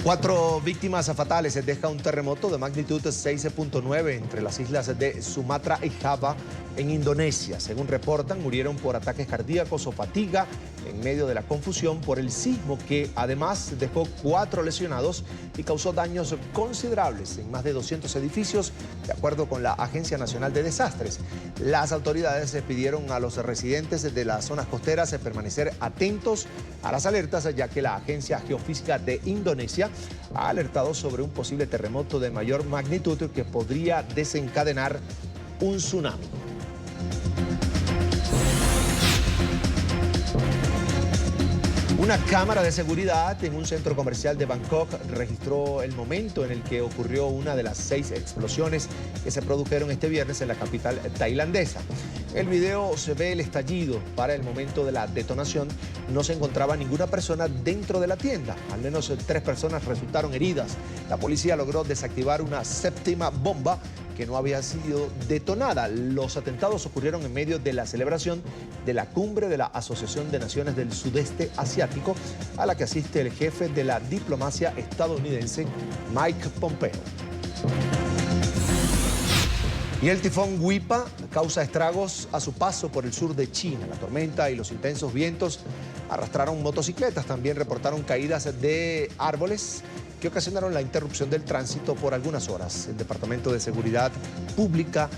4 víctimas fatales deja un terremoto de magnitud 6.9 entre las islas de Sumatra y Java en Indonesia. Según reportan, murieron por ataques cardíacos o fatiga en medio de la confusión por el sismo que además dejó 4 lesionados y causó daños considerables en más de 200 edificios, de acuerdo con la Agencia Nacional de Desastres. Las autoridades pidieron a los residentes de las zonas costeras permanecer atentos a las alertas, ya que la Agencia Geofísica de Indonesia ha alertado sobre un posible terremoto de mayor magnitud que podría desencadenar un tsunami. Una cámara de seguridad en un centro comercial de Bangkok registró el momento en el que ocurrió una de las 6 explosiones que se produjeron este viernes en la capital tailandesa. En el video se ve el estallido. Para el momento de la detonación no se encontraba ninguna persona dentro de la tienda. Al menos 3 personas resultaron heridas. La policía logró desactivar una 7ª bomba que no había sido detonada. Los atentados ocurrieron en medio de la celebración de la cumbre de la Asociación de Naciones del Sudeste Asiático, a la que asiste el jefe de la diplomacia estadounidense, Mike Pompeo. Y el tifón Wipa causa estragos a su paso por el sur de China. La tormenta y los intensos vientos arrastraron motocicletas, también reportaron caídas de árboles que ocasionaron la interrupción del tránsito por algunas horas. El Departamento de Seguridad Pública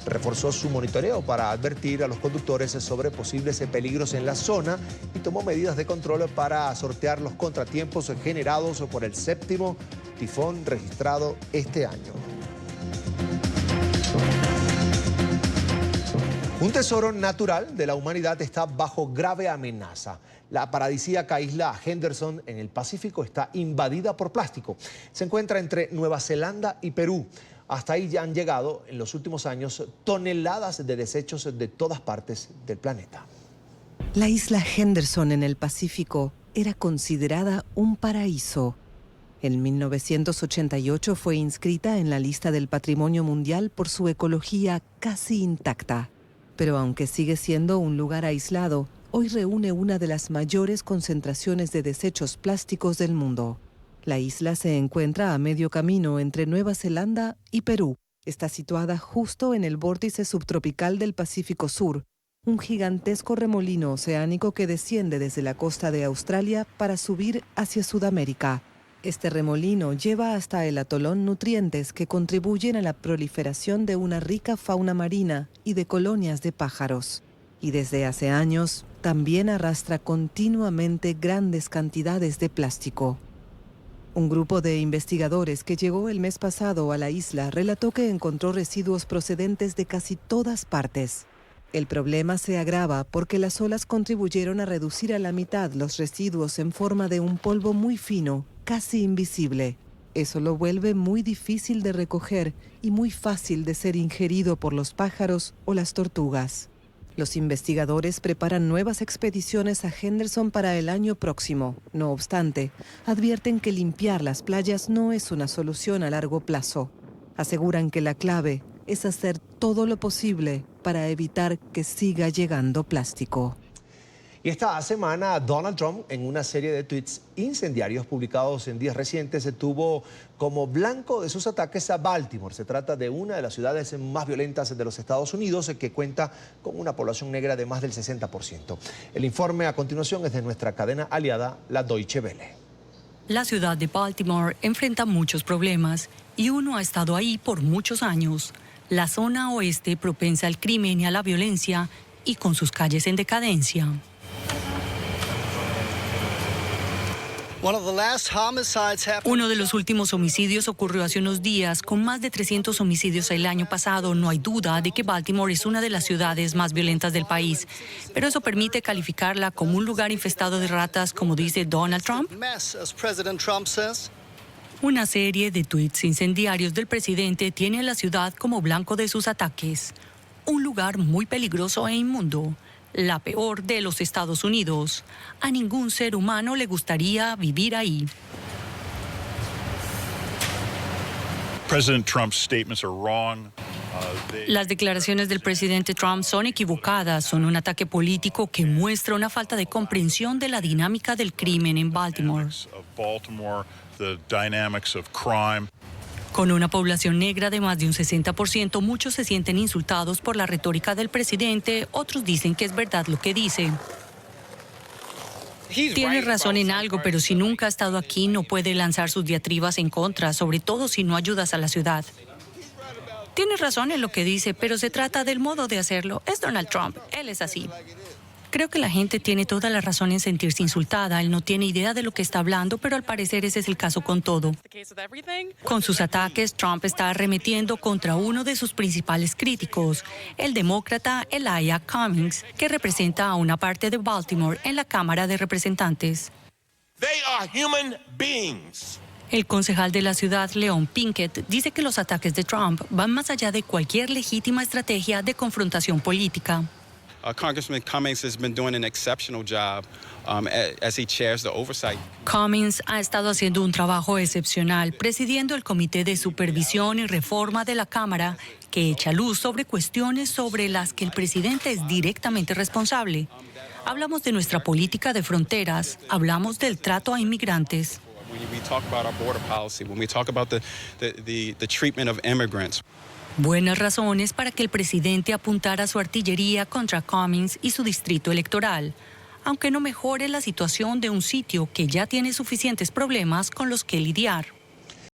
reforzó su monitoreo para advertir a los conductores sobre posibles peligros en la zona y tomó medidas de control para sortear los contratiempos generados por el 7º tifón registrado este año. Un tesoro natural de la humanidad está bajo grave amenaza. La paradisíaca isla Henderson en el Pacífico está invadida por plástico. Se encuentra entre Nueva Zelanda y Perú. Hasta ahí ya han llegado en los últimos años toneladas de desechos de todas partes del planeta.
La isla Henderson en el Pacífico era considerada un paraíso. En 1988 fue inscrita en la lista del Patrimonio Mundial por su ecología casi intacta. Pero aunque sigue siendo un lugar aislado, hoy reúne una de las mayores concentraciones de desechos plásticos del mundo. La isla se encuentra a medio camino entre Nueva Zelanda y Perú. Está situada justo en el vórtice subtropical del Pacífico Sur, un gigantesco remolino oceánico que desciende desde la costa de Australia para subir hacia Sudamérica. Este remolino lleva hasta el atolón nutrientes que contribuyen a la proliferación de una rica fauna marina y de colonias de pájaros. Y desde hace años también arrastra continuamente grandes cantidades de plástico. Un grupo de investigadores que llegó el mes pasado a la isla relató que encontró residuos procedentes de casi todas partes. El problema se agrava porque las olas contribuyeron a reducir a la mitad los residuos en forma de un polvo muy fino, casi invisible. Eso lo vuelve muy difícil de recoger y muy fácil de ser ingerido por los pájaros o las tortugas. Los investigadores preparan nuevas expediciones a Henderson para el año próximo. No obstante, advierten que limpiar las playas no es una solución a largo plazo. Aseguran que la clave es hacer todo lo posible para evitar que siga llegando plástico.
Y esta semana Donald Trump, en una serie de tweets incendiarios publicados en días recientes, tuvo como blanco de sus ataques a Baltimore. Se trata de una de las ciudades más violentas de los Estados Unidos, que cuenta con una población negra de más del 60%. El informe a continuación es de nuestra cadena aliada, la Deutsche Welle.
La ciudad de Baltimore enfrenta muchos problemas y uno ha estado ahí por muchos años. La zona oeste propensa al crimen y a la violencia y con sus calles en decadencia. Uno de los últimos homicidios ocurrió hace unos días. Con más de 300 homicidios el año pasado, no hay duda de que Baltimore es una de las ciudades más violentas del país. Pero eso permite calificarla como un lugar infestado de ratas, como dice Donald Trump. Una serie de tuits incendiarios del presidente tiene a la ciudad como blanco de sus ataques. un lugar muy peligroso e inmundo, la peor de los Estados Unidos. A ningún ser humano le gustaría vivir ahí.
President Trump's statements are wrong.
Las declaraciones del presidente Trump son equivocadas, son un ataque político que muestra una falta de comprensión de la dinámica del crimen en Baltimore. Con una población negra de más de un 60%, muchos se sienten insultados por la retórica del presidente, otros dicen que es verdad lo que dice. Tiene razón en algo, pero si nunca ha estado aquí, no puede lanzar sus diatribas en contra, sobre todo si no ayudas a la ciudad. Tiene razón en lo que dice, pero se trata del modo de hacerlo. Es Donald Trump, él es así. Creo que la gente tiene toda la razón en sentirse insultada. Él no tiene idea de lo que está hablando, pero al parecer ese es el caso con todo. Con sus ataques, Trump está arremetiendo contra uno de sus principales críticos, el demócrata Elijah Cummings, que representa a una parte de Baltimore en la Cámara de Representantes. El concejal de la ciudad, Leon Pinkett, dice que los ataques de Trump van más allá de cualquier legítima estrategia de confrontación política.
Congressman Cummings has been doing an exceptional job as he chairs the oversight.
Cummings ha estado haciendo un trabajo excepcional presidiendo el Comité de Supervisión y Reforma de la Cámara, que echa luz sobre cuestiones sobre las que el presidente es directamente responsable. Hablamos de nuestra política de fronteras, hablamos del trato a inmigrantes.
When we talk about our border policy, when we talk about the treatment of immigrants.
Buenas razones para que el presidente apuntara su artillería contra Cummings y su distrito electoral, aunque no mejore la situación de un sitio que ya tiene suficientes problemas con los que lidiar.